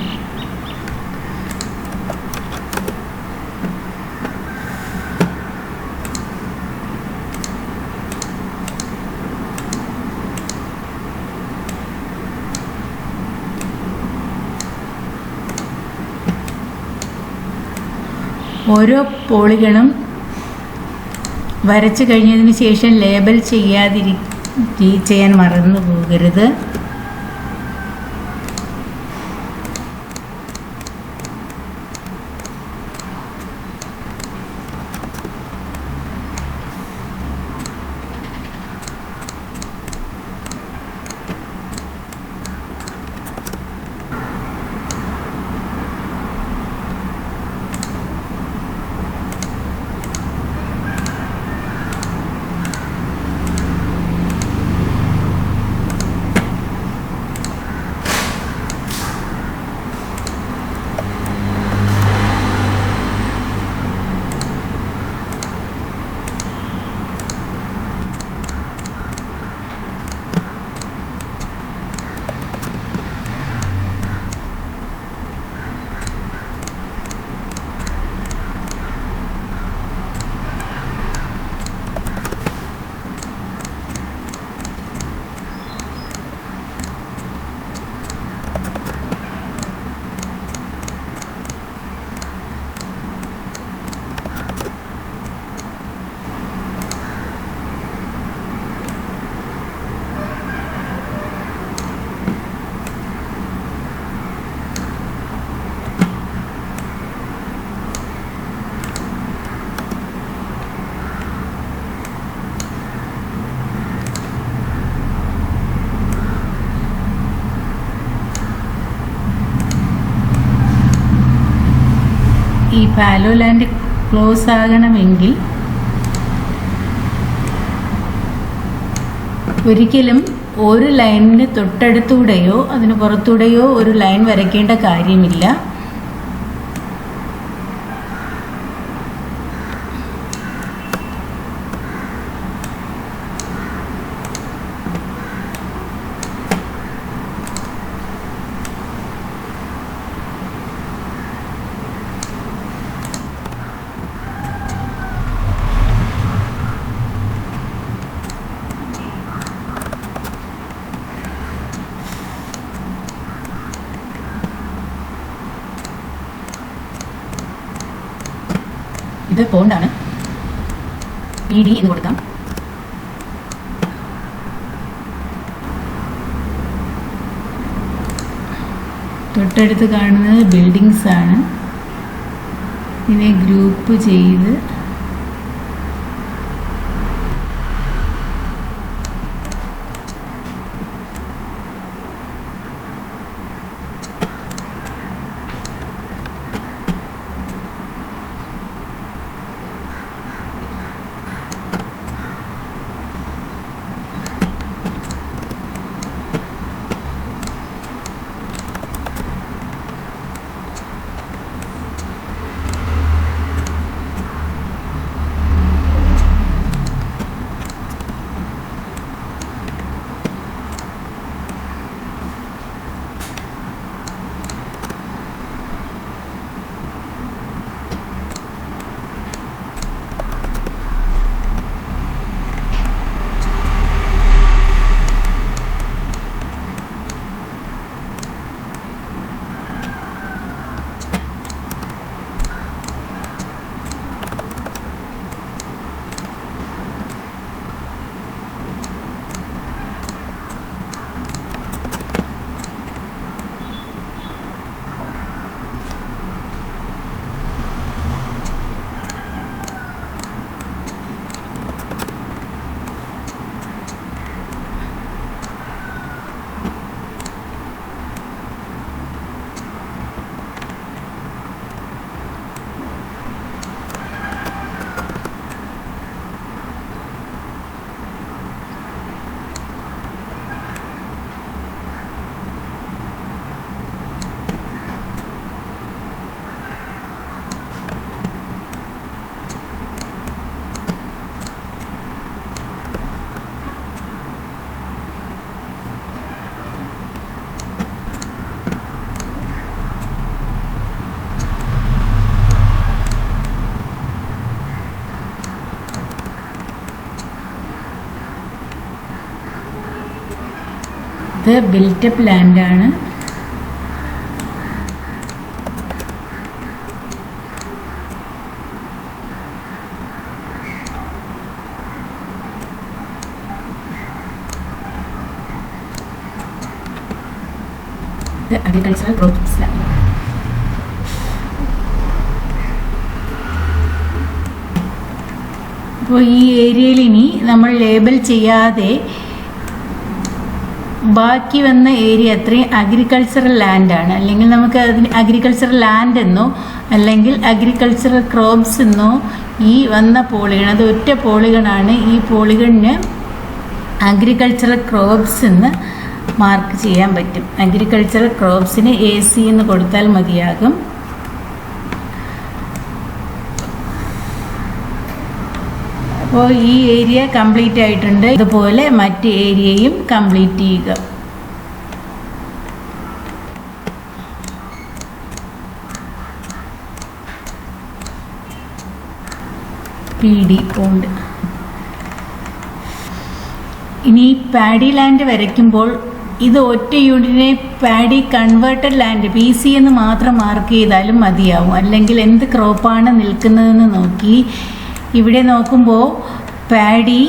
ഓരോ പോളിഗണും വരച്ചു കഴിഞ്ഞതിന് ശേഷം ലേബൽ ചെയ്യാൻ മറന്നു പോകരുത്. ഈ ഫാലോ ലാൻഡ് ക്ലോസ് ആകണമെങ്കിൽ ഒരിക്കലും ഒരു ലൈനിന് തൊട്ടടുത്തൂടെയോ അതിന് പുറത്തൂടെയോ ഒരു ലൈൻ വരയ്ക്കേണ്ട കാര്യമില്ല. ഇത് പോണ്ടാണ്. PD എന്ന് കൊടുക്കാം. തൊട്ടടുത്ത് കാണുന്നത് ബിൽഡിങ്സ് ആണ്. ഇതിനെ ഗ്രൂപ്പ് ചെയ്ത് ഇത് ബിൽറ്റപ്പ് ലാൻഡാണ്. Agricultural crops land. അപ്പോൾ ഈ ഏരിയയിൽ ഇനി നമ്മൾ ലേബൽ ചെയ്യാതെ ബാക്കി വന്ന ഏരിയ അത്രയും അഗ്രികൾച്ചറൽ ലാൻഡാണ്. അല്ലെങ്കിൽ നമുക്ക് അതിന് അഗ്രികൾച്ചറൽ ലാൻഡ് എന്നോ അല്ലെങ്കിൽ അഗ്രികൾച്ചറൽ ക്രോപ്സ് എന്നോ ഈ വന്ന പോളിഗൺ, അത് ഒറ്റ പോളിഗണാണ്. ഈ പോളിഗണിന് അഗ്രികൾച്ചറൽ ക്രോപ്സ് എന്ന് മാർക്ക് ചെയ്യാൻ പറ്റും. അഗ്രികൾച്ചറൽ ക്രോപ്സിന് AC എന്ന് കൊടുത്താൽ മതിയാകും. അപ്പോൾ ഈ ഏരിയ കംപ്ലീറ്റ് ആയിട്ടുണ്ട്. ഇതുപോലെ മറ്റ് ഏരിയയും കംപ്ലീറ്റ് ചെയ്യുക. PD pond. ഇനി പാഡി ലാൻഡ് വരയ്ക്കുമ്പോൾ ഇത് ഒറ്റ യൂണിറ്റിനെ പാഡി കൺവേർട്ടഡ് ലാൻഡ് PC എന്ന് മാത്രം മാർക്ക് ചെയ്താലും മതിയാവും. അല്ലെങ്കിൽ എന്ത് ക്രോപ്പാണ് നിൽക്കുന്നതെന്ന് നോക്കി ഇവിടെ നോക്കുമ്പോൾ പാഡി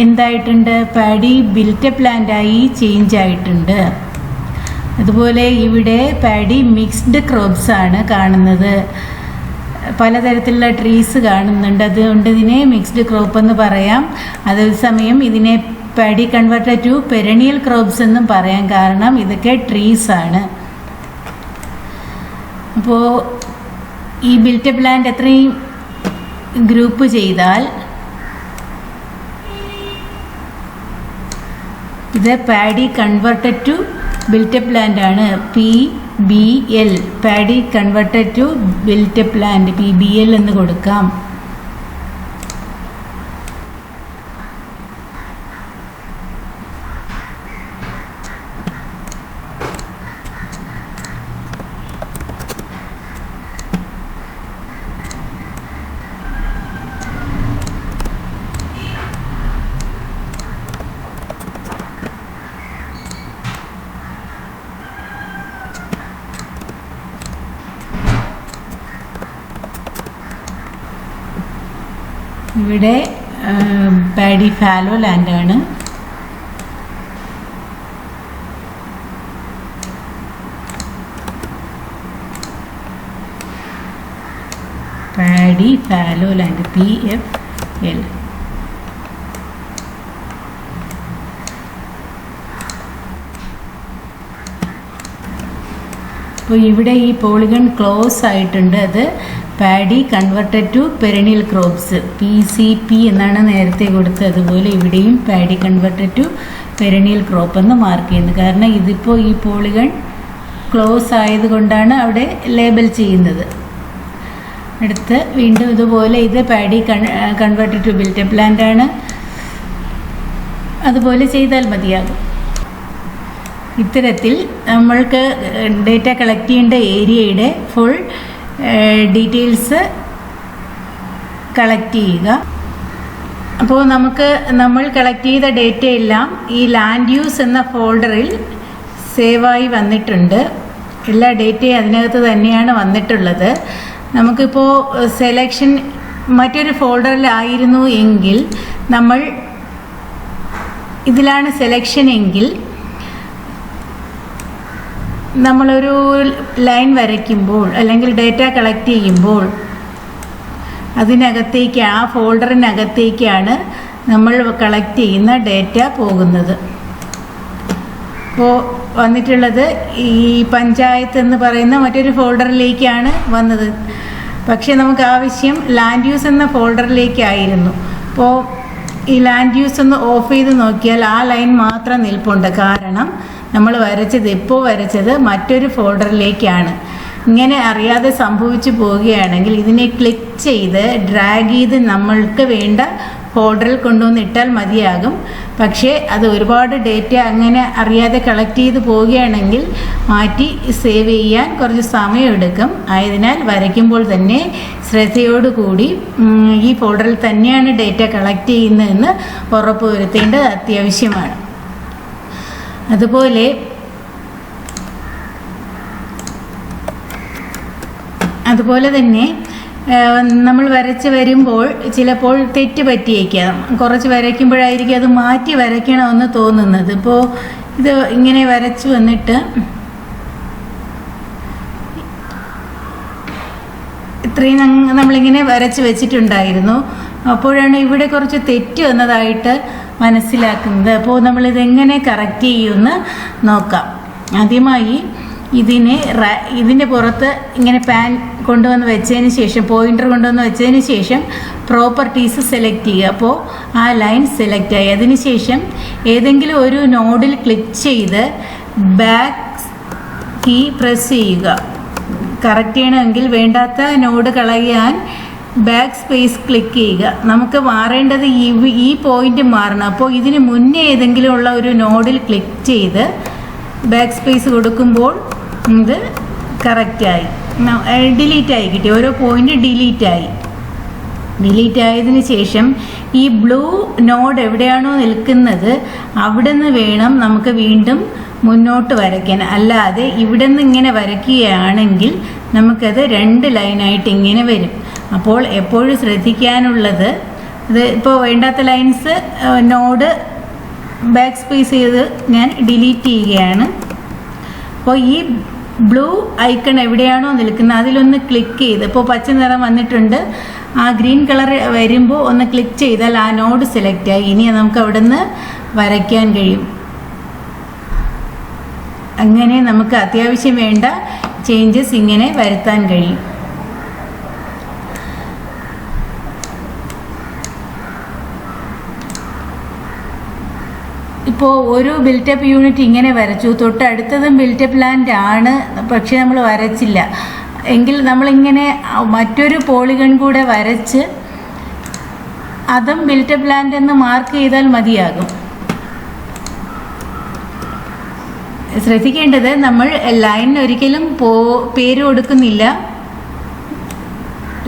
എന്തായിട്ടുണ്ട്? പാഡി ബിൽറ്റപ്പ് ലാൻഡായി ചേഞ്ച് ആയിട്ടുണ്ട്. അതുപോലെ ഇവിടെ പാഡി മിക്സ്ഡ് ക്രോപ്സ് ആണ് കാണുന്നത്. പലതരത്തിലുള്ള ട്രീസ് കാണുന്നുണ്ട്. അതുകൊണ്ട് ഇതിനെ മിക്സ്ഡ് ക്രോപ്പ് എന്ന് പറയാം. അതേസമയം ഇതിനെ paddy converted to perennial crops എന്നും പറയാം. കാരണം ഇതൊക്കെ ട്രീസ് ആണ്. അപ്പോൾ ഈ ബിൽറ്റപ്പ് ലാൻഡ് എത്രയും ഗ്രൂപ്പ് ചെയ്താൽ ഇത് പാഡി കൺവേർട്ടഡ് ടു ബിൽറ്റപ്പ് ലാൻഡാണ്. PBL paddy converted to built up land PBL എന്ന് കൊടുക്കാം. ഇവിടെ പാഡി ഫാലോ ലാൻഡാണ്. Paddy fallow land PFL. അപ്പോൾ ഇവിടെ ഈ പോളിഗൺ ക്ലോസ് ആയിട്ടുണ്ട്. അത് paddy converted to perennial crops PCP എന്നാണ് നേരത്തെ കൊടുത്തത്. അതുപോലെ ഇവിടെയും paddy converted to perennial crop എന്ന് മാർക്ക് ചെയ്യുന്നത്. കാരണം ഇതിപ്പോൾ ഈ പോളിഗൺ ക്ലോസ് ആയതുകൊണ്ടാണ് അവിടെ ലേബൽ ചെയ്യുന്നത്. അടുത്ത് വീണ്ടും ഇതുപോലെ ഇത് paddy converted to built up land ആണ്. അതുപോലെ ചെയ്താൽ മതിയാകും. ഇത്തരത്തിൽ നമ്മൾക്ക് ഡേറ്റ കളക്ട് ചെയ്യേണ്ട ഏരിയയുടെ ഫുൾ ഡീറ്റെയിൽസ് കളക്ട് ചെയ്യുക. അപ്പോൾ നമ്മൾ കളക്ട് ചെയ്ത ഡേറ്റ എല്ലാം ഈ ലാൻഡ് യൂസ് എന്ന ഫോൾഡറിൽ സേവായി വന്നിട്ടുണ്ട്. എല്ലാ ഡേറ്റയും അതിനകത്ത് തന്നെയാണ് വന്നിട്ടുള്ളത്. നമുക്കിപ്പോൾ സെലക്ഷൻ മറ്റൊരു ഫോൾഡറിലായിരുന്നു എങ്കിൽ, നമ്മൾ ഇതിലാണ് സെലക്ഷൻ എങ്കിൽ, നമ്മളൊരു ലൈൻ വരയ്ക്കുമ്പോൾ അല്ലെങ്കിൽ ഡേറ്റ കളക്ട് ചെയ്യുമ്പോൾ അതിനകത്തേക്ക്, ആ ഫോൾഡറിനകത്തേക്കാണ് നമ്മൾ കളക്ട് ചെയ്യുന്ന ഡേറ്റ പോകുന്നത്. അപ്പോൾ വന്നിട്ടുള്ളത് ഈ പഞ്ചായത്ത് എന്ന് പറയുന്ന മറ്റൊരു ഫോൾഡറിലേക്കാണ് വന്നത്. പക്ഷേ നമുക്ക് ആവശ്യം ലാൻഡ് യൂസ് എന്ന ഫോൾഡറിലേക്കായിരുന്നു. അപ്പോൾ ഈ ലാൻഡ് യൂസ് ഒന്ന് ഓഫ് ചെയ്ത് നോക്കിയാൽ ആ ലൈൻ മാത്രം നിൽപ്പുണ്ട്. കാരണം നമ്മൾ ഇപ്പോൾ വരച്ചത് മറ്റൊരു ഫോൾഡറിലേക്കാണ്. ഇങ്ങനെ അറിയാതെ സംഭവിച്ചു പോവുകയാണെങ്കിൽ ഇതിനെ ക്ലിക്ക് ചെയ്ത് ഡ്രാഗ് ചെയ്ത് നമ്മൾക്ക് വേണ്ട ഫോൾഡറിൽ കൊണ്ടുവന്നിട്ടാൽ മതിയാകും. പക്ഷേ അത് ഒരുപാട് ഡേറ്റ അങ്ങനെ അറിയാതെ കളക്ട് ചെയ്ത് പോവുകയാണെങ്കിൽ മാറ്റി സേവ് ചെയ്യാൻ കുറച്ച് സമയമെടുക്കും. ആയതിനാൽ വരയ്ക്കുമ്പോൾ തന്നെ ശ്രദ്ധയോടുകൂടി ഈ ഫോൾഡറിൽ തന്നെയാണ് ഡേറ്റ കളക്ട് ചെയ്യുന്നതെന്ന് ഉറപ്പുവരുത്തേണ്ടത് അത്യാവശ്യമാണ്. അതുപോലെ തന്നെ നമ്മൾ വരച്ച് വരുമ്പോൾ ചിലപ്പോൾ തെറ്റ് പറ്റിയേക്കാം. കുറച്ച് വരയ്ക്കുമ്പോഴായിരിക്കും അത് മാറ്റി വരയ്ക്കണമെന്ന് തോന്നുന്നത്. ഇപ്പോൾ ഇത് ഇങ്ങനെ വരച്ച് വന്നിട്ട് ഇത്രയും നമ്മളിങ്ങനെ വരച്ച് വെച്ചിട്ടുണ്ടായിരുന്നു. അപ്പോഴാണ് ഇവിടെ കുറച്ച് തെറ്റ് വന്നതായിട്ട് മനസ്സിലാക്കുന്നത്. അപ്പോൾ നമ്മളിതെങ്ങനെ കറക്റ്റ് ചെയ്യുമെന്ന് നോക്കാം. ആദ്യമായി ഇതിൻ്റെ പുറത്ത് ഇങ്ങനെ പാൻ കൊണ്ടുവന്ന് വെച്ചതിന് ശേഷം, പോയിൻ്റർ കൊണ്ടുവന്ന് വെച്ചതിന് ശേഷം പ്രോപ്പർട്ടീസ് സെലക്ട് ചെയ്യുക. അപ്പോൾ ആ ലൈൻ സെലക്ട് ആയി. അതിനുശേഷം ഏതെങ്കിലും ഒരു നോഡിൽ ക്ലിക്ക് ചെയ്ത് ബാക്ക് കീ പ്രസ് ചെയ്യുക. കറക്റ്റ് ചെയ്യണമെങ്കിൽ വേണ്ടാത്ത നോഡ് കളയാൻ ബാക്ക് സ്പേസ് ക്ലിക്ക് ചെയ്യുക. നമുക്ക് മാറേണ്ടത് ഈ പോയിന്റ് മാറണം. അപ്പോൾ ഇതിന് മുന്നേ ഏതെങ്കിലും ഉള്ള ഒരു നോഡിൽ ക്ലിക്ക് ചെയ്ത് ബാക്ക് സ്പേസ് കൊടുക്കുമ്പോൾ ഇത് കറക്റ്റായി ഡിലീറ്റായി കിട്ടി. ഓരോ പോയിന്റ് ഡിലീറ്റ് ആയതിനു ശേഷം ഈ ബ്ലൂ നോഡ് എവിടെയാണോ നിൽക്കുന്നത് അവിടെ നിന്ന് വേണം നമുക്ക് വീണ്ടും മുന്നോട്ട് വരയ്ക്കാൻ. അല്ലാതെ ഇവിടെ നിന്ന് ഇങ്ങനെ വരയ്ക്കുകയാണെങ്കിൽ നമുക്കത് 2 ലൈനായിട്ട് ഇങ്ങനെ വരും. അപ്പോൾ എപ്പോഴും ശ്രദ്ധിക്കാനുള്ളത്, ഇത് ഇപ്പോൾ വേണ്ടാത്ത ലൈൻസ് നോഡ് ബാക്ക് സ്പേസ് ചെയ്ത് ഞാൻ ഡിലീറ്റ് ചെയ്യുകയാണ്. അപ്പോൾ ഈ ബ്ലൂ ഐക്കൺ എവിടെയാണോ നിൽക്കുന്നത് അതിലൊന്ന് ക്ലിക്ക് ചെയ്ത്, ഇപ്പോൾ പച്ച നിറം വന്നിട്ടുണ്ട്, ആ ഗ്രീൻ കളർ വരുമ്പോൾ ഒന്ന് ക്ലിക്ക് ചെയ്താൽ ആ നോഡ് സെലക്റ്റായി. ഇനി നമുക്ക് അവിടെ നിന്ന് വരയ്ക്കാൻ കഴിയും. അങ്ങനെ നമുക്ക് അത്യാവശ്യം വേണ്ട ചേഞ്ചസ് ഇങ്ങനെ വരുത്താൻ കഴിയും. ഇപ്പോൾ ഒരു ബിൽറ്റപ്പ് യൂണിറ്റ് ഇങ്ങനെ വരച്ചു, തൊട്ടടുത്തതും ബിൽറ്റപ്പ് ലാൻഡ് ആണ്, പക്ഷെ നമ്മൾ വരച്ചില്ല എങ്കിൽ നമ്മളിങ്ങനെ മറ്റൊരു പോളിഗൺ കൂടെ വരച്ച് അതും ബിൽറ്റപ്പ് ലാൻഡ് എന്ന് മാർക്ക് ചെയ്താൽ മതിയാകും. ശ്രദ്ധിക്കേണ്ടത്, നമ്മൾ ലൈനിന് ഒരിക്കലും പേര് കൊടുക്കുന്നില്ല,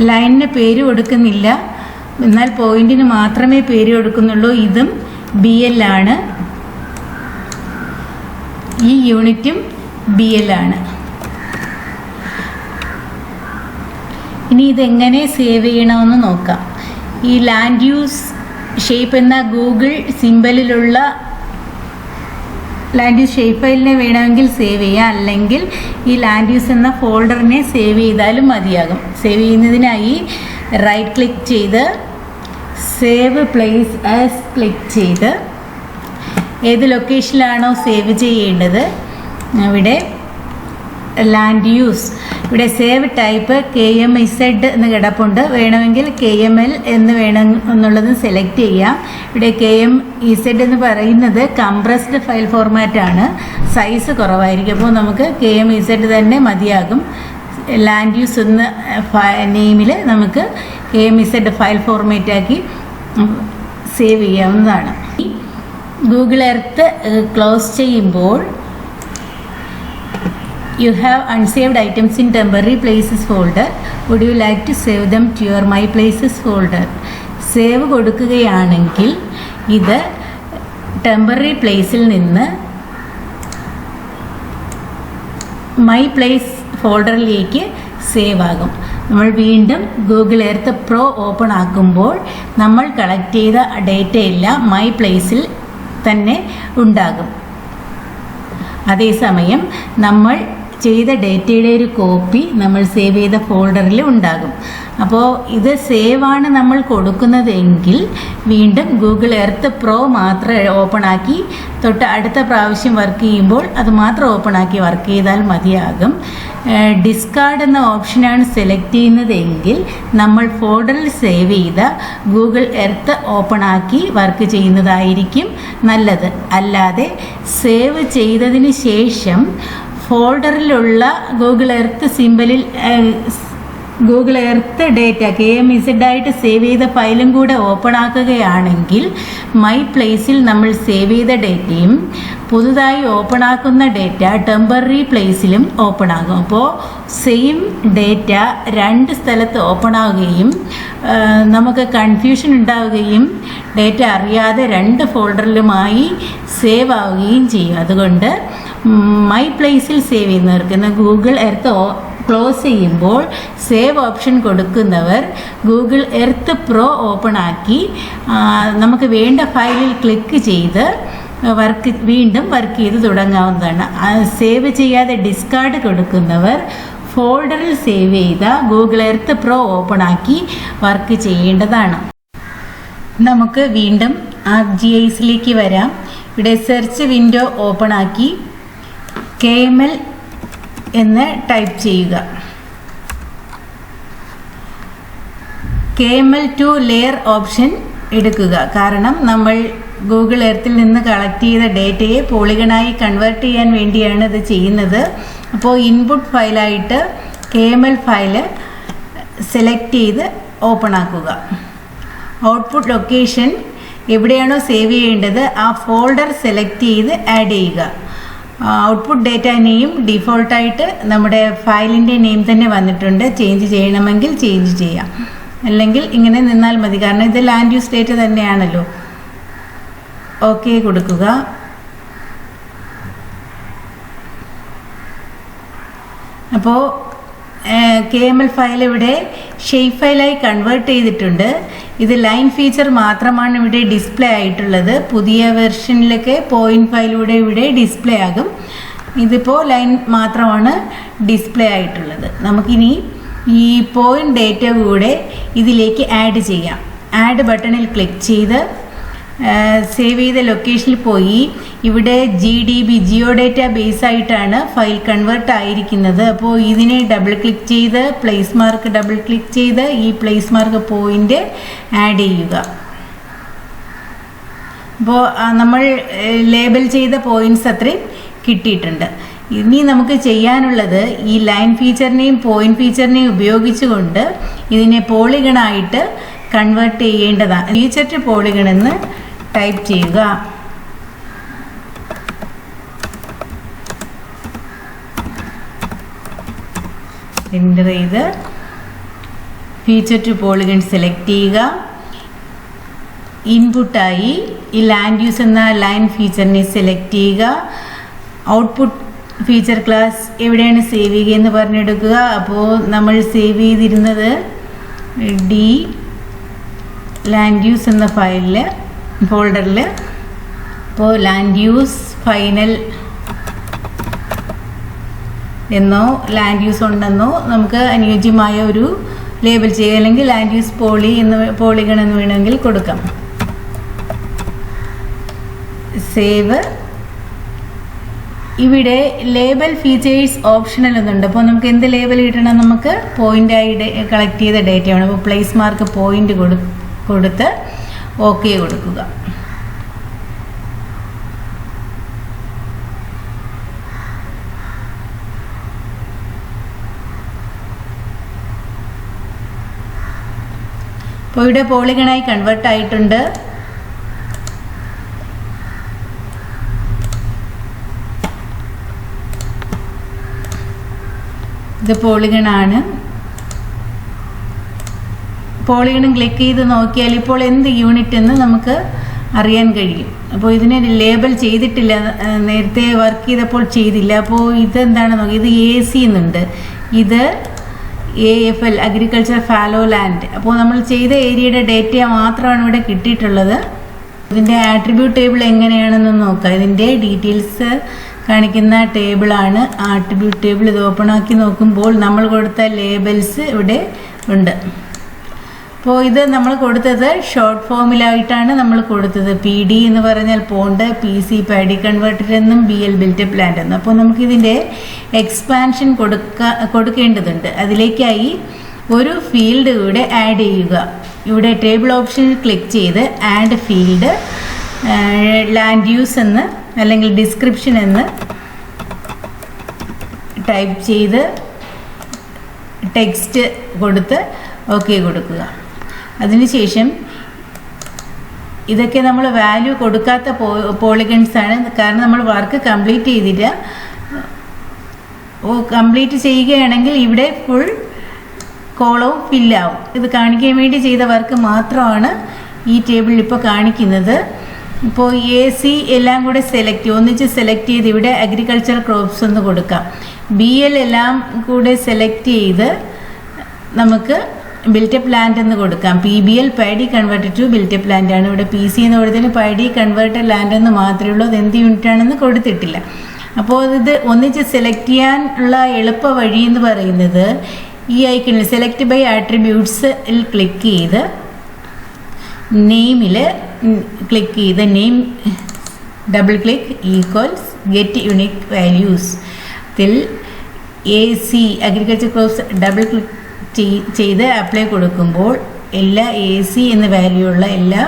ലൈനിന് പേര് കൊടുക്കുന്നില്ല, എന്നാൽ പോയിന്റിന് മാത്രമേ പേര് കൊടുക്കുന്നുള്ളൂ. ഇതും BL ആണ്, ഈ യൂണിറ്റും BL ആണ്. ഇനി ഇതെങ്ങനെ സേവ് ചെയ്യണമെന്ന് നോക്കാം. ഈ ലാൻഡ് യൂസ് ഷേപ്പ് എന്ന ഗൂഗിൾ സിമ്പലിലുള്ള ലാൻഡ് യൂസ് ഷേപ്പ് ഫയലിനെ വേണമെങ്കിൽ സേവ് ചെയ്യാം, അല്ലെങ്കിൽ ഈ ലാൻഡ് യൂസ് എന്ന ഫോൾഡറിനെ സേവ് ചെയ്താലും മതിയാകും. സേവ് ചെയ്യുന്നതിനായി റൈറ്റ് ക്ലിക്ക് ചെയ്ത് സേവ് പ്ലേസ് ആസ് ക്ലിക്ക് ചെയ്ത് ഏത് ലൊക്കേഷനിലാണോ സേവ് ചെയ്യേണ്ടത് അവിടെ ലാൻഡ് യൂസ്, ഇവിടെ സേവ് ടൈപ്പ് KMZ എന്ന് കിടപ്പുണ്ട്, വേണമെങ്കിൽ KML എന്ന് വേണം എന്നുള്ളത് സെലക്ട് ചെയ്യാം. ഇവിടെ KMZ എന്ന് പറയുന്നത് കംപ്രസ്ഡ് ഫയൽ ഫോർമാറ്റാണ്, സൈസ് കുറവായിരിക്കും. അപ്പോൾ നമുക്ക് KMZ തന്നെ മതിയാകും. ലാൻഡ് യൂസ് എന്ന നെയിമിൽ നമുക്ക് KMZ ഫയൽ ഫോർമാറ്റാക്കി സേവ് ചെയ്യാവുന്നതാണ്. ഗൂഗിൾ എർത്ത് ക്ലോസ് ചെയ്യുമ്പോൾ You have unsaved items in temporary places folder. Would you like to save them to your My Places folder? Save കൊടുക്കുകയാണെങ്കിൽ ഇത് ടെമ്പററി പ്ലേസിൽ നിന്ന് മൈ പ്ലേസ് ഫോൾഡറിലേക്ക് സേവ് ആകും. നമ്മൾ വീണ്ടും ഗൂഗിൾ എർത്ത് പ്രോ ഓപ്പൺ ആക്കുമ്പോൾ നമ്മൾ കളക്ട് ചെയ്ത ഡേറ്റ എല്ലാം മൈ പ്ലേസിൽ തന്നെ ഉണ്ടാകും. അതേസമയം നമ്മൾ ചെയ്ത ഡേറ്റയുടെ ഒരു കോപ്പി നമ്മൾ സേവ് ചെയ്ത ഫോൾഡറിൽ ഉണ്ടാകും. അപ്പോൾ ഇത് സേവാണ് നമ്മൾ കൊടുക്കുന്നതെങ്കിൽ വീണ്ടും ഗൂഗിൾ എർത്ത് പ്രോ മാത്രം ഓപ്പൺ ആക്കി തൊട്ട് അടുത്ത പ്രാവശ്യം വർക്ക് ചെയ്യുമ്പോൾ അത് മാത്രം ഓപ്പൺ ആക്കി വർക്ക് ചെയ്താൽ മതിയാകും. ഡിസ്കാർഡ് എന്ന ഓപ്ഷനാണ് സെലക്ട് ചെയ്യുന്നതെങ്കിൽ നമ്മൾ ഫോൾഡറിൽ സേവ് ചെയ്ത ഗൂഗിൾ എർത്ത് ഓപ്പൺ ആക്കി വർക്ക് ചെയ്യുന്നതായിരിക്കും നല്ലത്. അല്ലാതെ സേവ് ചെയ്തതിന് ശേഷം ഫോൾഡറിലുള്ള ഗൂഗിൾ എർത്ത് സിമ്പലിൽ ഗൂഗിൾ എർത്ത് ഡേറ്റ KMZ ആയിട്ട് സേവ് ചെയ്ത ഫയലും കൂടെ ഓപ്പൺ ആക്കുകയാണെങ്കിൽ മൈ പ്ലേസിൽ നമ്മൾ സേവ് ചെയ്ത ഡേറ്റയും പുതുതായി ഓപ്പൺ ആക്കുന്ന ഡേറ്റ ടെമ്പററി പ്ലേസിലും ഓപ്പൺ ആകും. അപ്പോൾ സെയിം ഡേറ്റ രണ്ട് സ്ഥലത്ത് ഓപ്പൺ ആവുകയും നമുക്ക് കൺഫ്യൂഷൻ ഉണ്ടാവുകയും ഡേറ്റ അറിയാതെ രണ്ട് ഫോൾഡറിലുമായി സേവ് ആവുകയും ചെയ്യും. അതുകൊണ്ട് മൈ പ്ലേസിൽ സേവ് ചെയ്യുന്നവർക്ക് ഗൂഗിൾ എർത്ത് ക്ലോസ് ചെയ്യുമ്പോൾ സേവ് ഓപ്ഷൻ കൊടുക്കുന്നവർ ഗൂഗിൾ എർത്ത് പ്രോ ഓപ്പൺ ആക്കി നമുക്ക് വേണ്ട ഫയലിൽ ക്ലിക്ക് ചെയ്ത് വീണ്ടും വർക്ക് ചെയ്ത് തുടങ്ങാവുന്നതാണ്. സേവ് ചെയ്യാതെ ഡിസ്കാർഡ് കൊടുക്കുന്നവർ ഫോൾഡറിൽ സേവ് ചെയ്ത ഗൂഗിൾ എർത്ത് പ്രോ ഓപ്പൺ ആക്കി വർക്ക് ചെയ്യേണ്ടതാണ്. നമുക്ക് വീണ്ടും ArcGISലേക്ക് വരാം. ഇവിടെ സെർച്ച് വിൻഡോ ഓപ്പൺ ആക്കി KML എന്ന് ടൈപ്പ് ചെയ്യുക. KML2 ലെയർ ഓപ്ഷൻ എടുക്കുക. കാരണം നമ്മൾ ഗൂഗിൾ എർത്തിൽ നിന്ന് കളക്ട് ചെയ്ത ഡേറ്റയെ പോളിഗണായി കൺവേർട്ട് ചെയ്യാൻ വേണ്ടിയാണ് ഇത് ചെയ്യുന്നത്. അപ്പോൾ ഇൻപുട്ട് ഫയലായിട്ട് KML ഫയൽ സെലക്ട് ചെയ്ത് ഓപ്പൺ ആക്കുക. ഔട്ട്പുട്ട് ലൊക്കേഷൻ എവിടെയാണോ സേവ് ചെയ്യേണ്ടത് ആ ഫോൾഡർ സെലക്ട് ചെയ്ത് ആഡ് ചെയ്യുക. ഔട്ട്പുട്ട് ഡേറ്റ നെയിം ഡിഫോൾട്ടായിട്ട് നമ്മുടെ ഫയലിൻ്റെ നെയിം തന്നെ വന്നിട്ടുണ്ട്. ചേഞ്ച് ചെയ്യണമെങ്കിൽ ചേഞ്ച് ചെയ്യാം, അല്ലെങ്കിൽ ഇങ്ങനെ നിന്നാൽ മതി. കാരണം ഇത് ലാൻഡ് യൂസ് ഡേറ്റ തന്നെയാണല്ലോ. ഓക്കെ കൊടുക്കുക. അപ്പോൾ KML ഫയൽ ഇവിടെ ഷേപ്പ് ഫയലായി കൺവേർട്ട് ചെയ്തിട്ടുണ്ട്. ഇത് ലൈൻ ഫീച്ചർ മാത്രമാണ് ഇവിടെ ഡിസ്പ്ലേ ആയിട്ടുള്ളത്. പുതിയ വെർഷനിലൊക്കെ പോയിന്റ് ഫയലൂടെ ഇവിടെ ഡിസ്പ്ലേ ആകും. ഇതിപ്പോൾ ലൈൻ മാത്രമാണ് ഡിസ്പ്ലേ ആയിട്ടുള്ളത്. നമുക്കിനി ഈ പോയിന്റ് ഡേറ്റ കൂടെ ഇതിലേക്ക് ആഡ് ചെയ്യാം. ആഡ് ബട്ടണിൽ ക്ലിക്ക് ചെയ്ത് സേവ് ചെയ്ത ലൊക്കേഷനിൽ പോയി ഇവിടെ GDB ജിയോ ഡേറ്റ ബേസ് ആയിട്ടാണ് ഫയൽ കൺവേർട്ട് ആയിരിക്കുന്നത്. അപ്പോൾ ഇതിനെ ഡബിൾ ക്ലിക്ക് ചെയ്ത് പ്ലേസ് മാർക്ക് ഡബിൾ ക്ലിക്ക് ചെയ്ത് ഈ പ്ലേസ് മാർക്ക് പോയിന്റ് ആഡ് ചെയ്യുക. അപ്പോൾ നമ്മൾ ലേബൽ ചെയ്ത പോയിന്റ്സ് അത്രയും കിട്ടിയിട്ടുണ്ട്. ഇനി നമുക്ക് ചെയ്യാനുള്ളത് ഈ ലൈൻ ഫീച്ചറിനെയും പോയിന്റ് ഫീച്ചറിനെയും ഉപയോഗിച്ചുകൊണ്ട് ഇതിനെ പോളിഗണായിട്ട് കൺവേർട്ട് ചെയ്യേണ്ടതാണ്. ഫീച്ചർ ടു പോളിഗൺ എന്ന് ടൈപ്പ് ചെയ്യുക. എൻ്റർ ചെയ്ത് ഫീച്ചർ ടു പോളിഗൺ സെലക്ട് ചെയ്യുക. ഇൻപുട്ടായി ഈ ലാൻഡ് യൂസ് എന്ന ലൈൻ ഫീച്ചറിനെ സെലക്ട് ചെയ്യുക. ഔട്ട്പുട്ട് ഫീച്ചർ ക്ലാസ് എവിടെയാണ് സേവ് ചെയ്യുക എന്ന് പറഞ്ഞെടുക്കുക. അപ്പോൾ നമ്മൾ സേവ് ചെയ്തിരുന്നത് ലാൻഡ് യൂസ് എന്ന ഫോൾഡറിൽ ഇപ്പോൾ ലാൻഡ് യൂസ് ഫൈനൽ എന്നോ ലാൻഡ് യൂസ് ഉണ്ടെന്നോ നമുക്ക് അനുയോജ്യമായ ഒരു ലേബൽ ചെയ്യുക, അല്ലെങ്കിൽ ലാൻഡ് യൂസ് പോളിഗൺ എന്ന് വേണമെങ്കിൽ കൊടുക്കാം. സേവ്. ഇവിടെ ലേബൽ ഫീച്ചേഴ്സ് ഓപ്ഷണൽ എന്നുണ്ട്. അപ്പോൾ നമുക്ക് എന്ത് ലേബൽ കിട്ടണം? നമുക്ക് പോയിൻ്റായി കളക്ട് ചെയ്ത ഡേറ്റ ആണ്. അപ്പോൾ പ്ലേസ് മാർക്ക് പോയിൻ്റ് കൊടുത്ത് ഓക്കെ കൊടുക്കുക. അപ്പോൾ ഇവിടെ പോളിഗണായി കൺവേർട്ട് ആയിട്ടുണ്ട്. ഇത് പോളിഗണാണ്. പോളിഗണും ക്ലിക്ക് ചെയ്ത് നോക്കിയാൽ ഇപ്പോൾ എന്ത് യൂണിറ്റ് എന്ന് നമുക്ക് അറിയാൻ കഴിയും. അപ്പോൾ ഇതിനെ ലേബൽ ചെയ്തിട്ടില്ല, നേരത്തെ വർക്ക് ചെയ്തപ്പോൾ ചെയ്തില്ല. അപ്പോൾ ഇതെന്താണ് നോക്കി, ഇത് AC എന്നുണ്ട്, ഇത് AFL അഗ്രികൾച്ചർ ഫാലോ ലാൻഡ്. അപ്പോൾ നമ്മൾ ചെയ്ത ഏരിയയുടെ ഡേറ്റ മാത്രമാണ് ഇവിടെ കിട്ടിയിട്ടുള്ളത്. ഇതിൻ്റെ ആട്രിബ്യൂട്ട് ടേബിൾ എങ്ങനെയാണെന്ന് നോക്കാം. ഇതിൻ്റെ ഡീറ്റെയിൽസ് കാണിക്കുന്ന ടേബിളാണ് ആട്രിബ്യൂട്ട് ടേബിൾ. ഇത് ഓപ്പൺ ആക്കി നോക്കുമ്പോൾ നമ്മൾ കൊടുത്ത ലേബൽസ് ഇവിടെ ഉണ്ട്. അപ്പോൾ ഇത് നമ്മൾ കൊടുത്തത് ഷോർട്ട് ഫോമിലായിട്ടാണ് നമ്മൾ കൊടുത്തത്. PD എന്ന് പറഞ്ഞാൽ പോണ്ട്, PC പാഡി കൺവേർട്ടർ എന്നും, BL ബിൽറ്റപ്പ് ലാൻഡ് എന്നും. അപ്പോൾ നമുക്കിതിൻ്റെ എക്സ്പാൻഷൻ കൊടുക്കേണ്ടതുണ്ട്. അതിലേക്കായി ഒരു ഫീൽഡ് കൂടെ ആഡ് ചെയ്യുക. ഇവിടെ ടേബിൾ ഓപ്ഷനിൽ ക്ലിക്ക് ചെയ്ത് ആഡ് ഫീൽഡ് ലാൻഡ് യൂസ് എന്ന് അല്ലെങ്കിൽ ഡിസ്ക്രിപ്ഷൻ എന്ന് ടൈപ്പ് ചെയ്ത് ടെക്സ്റ്റ് കൊടുത്ത് ഓക്കെ കൊടുക്കുക. അതിനുശേഷം ഇതൊക്കെ നമ്മൾ വാല്യൂ കൊടുക്കാത്ത പോളിഗൺസ് ആണ്, കാരണം നമ്മൾ വർക്ക് കംപ്ലീറ്റ് ചെയ്തില്ല. കംപ്ലീറ്റ് ചെയ്യുകയാണെങ്കിൽ ഇവിടെ ഫുൾ കോളവും ഫില്ലാവും. ഇത് കാണിക്കാൻ വേണ്ടി ചെയ്ത വർക്ക് മാത്രമാണ് ഈ ടേബിളിൽ ഇപ്പോൾ കാണിക്കുന്നത്. ഇപ്പോൾ AC എല്ലാം കൂടെ ഒന്നിച്ച് സെലക്ട് ചെയ്ത് ഇവിടെ അഗ്രികൾച്ചർ ക്രോപ്സ് എന്ന് കൊടുക്കാം. BL എല്ലാം കൂടെ സെലക്ട് ചെയ്ത് നമുക്ക് ബിൽറ്റപ്പ് ലാൻഡ് എന്ന് കൊടുക്കാം. PBL paddy converted to built up land ആണ്. ഇവിടെ PC എന്ന് കൊടുത്തതിന് പാഡി കൺവേർട്ടഡ് ലാൻഡ് എന്ന് മാത്രമേ ഉള്ളൂ. അത് എന്ത് യൂണിറ്റ് ആണെന്ന് കൊടുത്തിട്ടില്ല. അപ്പോൾ ഇത് ഒന്നിച്ച് സെലക്ട് ചെയ്യാനുള്ള എളുപ്പ വഴി എന്ന് പറയുന്നത് ഈ ഐക്കണിൽ സെലക്ട് ബൈ ആട്രിബ്യൂട്ട്സിൽ ക്ലിക്ക് ചെയ്ത് നെയിമിൽ ക്ലിക്ക് ചെയ്ത് name double click equals get unique values ത്തിൽ AC agriculture crops double click ചെയ്ത് അപ്ലൈ കൊടുക്കുമ്പോൾ എല്ലാ AC എന്ന വാല്യൂ ഉള്ള എല്ലാ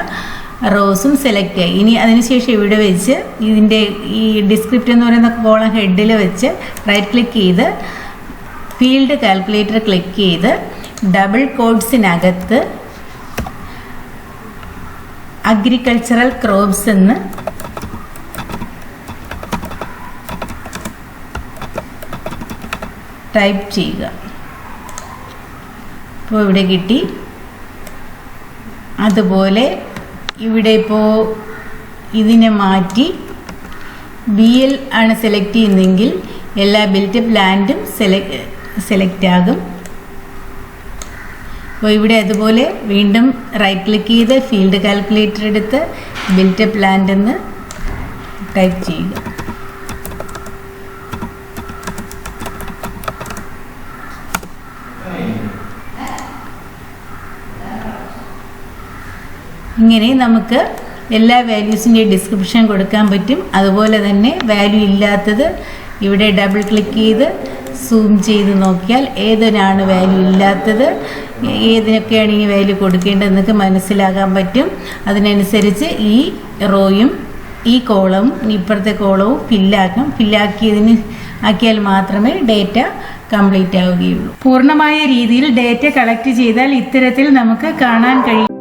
റോസും സെലക്ട് ആയി. ഇനി അതിനുശേഷം ഇവിടെ വെച്ച് ഇതിൻ്റെ ഈ ഡിസ്ക്രിപ്റ്റ് എന്ന് പറയുന്ന കോളം ഹെഡിൽ വെച്ച് റൈറ്റ് ക്ലിക്ക് ചെയ്ത് ഫീൽഡ് കാൽക്കുലേറ്റർ ക്ലിക്ക് ചെയ്ത് ഡബിൾ കോഡ്സിനകത്ത് അഗ്രികൾച്ചറൽ ക്രോപ്സ് എന്ന് ടൈപ്പ് ചെയ്യുക. ഇപ്പോൾ ഇവിടെ കിട്ടി. അതുപോലെ ഇവിടെ ഇപ്പോൾ ഇതിനെ മാറ്റി BL ആണ് സെലക്ട് ചെയ്യുന്നതെങ്കിൽ എല്ലാ ബിൽറ്റപ്പ് ലാൻഡും സെലക്ട് ആകും. അപ്പോൾ ഇവിടെ അതുപോലെ വീണ്ടും റൈറ്റ് ക്ലിക്ക് ചെയ്ത് ഫീൽഡ് കാൽക്കുലേറ്റർ എടുത്ത് ബിൽറ്റപ്പ് ലാൻഡ് എന്ന് ടൈപ്പ് ചെയ്യുക. ഇങ്ങനെ നമുക്ക് എല്ലാ വാല്യൂസിൻ്റെ ഡിസ്ക്രിപ്ഷൻ കൊടുക്കാൻ പറ്റും. അതുപോലെ തന്നെ വാല്യൂ ഇല്ലാത്തത് ഇവിടെ ഡബിൾ ക്ലിക്ക് ചെയ്ത് സൂം ചെയ്ത് നോക്കിയാൽ ഏതിനാണ് വാല്യൂ ഇല്ലാത്തത്, ഏതിനൊക്കെയാണ് ഈ വാല്യൂ കൊടുക്കേണ്ടതെന്നൊക്കെ മനസ്സിലാക്കാൻ പറ്റും. അതിനനുസരിച്ച് ഈ റോയും ഈ കോളവും ഇപ്പുറത്തെ കോളവും ഫില്ലാക്കിയാൽ മാത്രമേ ഡേറ്റ കംപ്ലീറ്റ് ആവുകയുള്ളൂ. പൂർണ്ണമായ രീതിയിൽ ഡേറ്റ കളക്ട് ചെയ്താൽ ഇത്തരത്തിൽ നമുക്ക് കാണാൻ കഴിയും.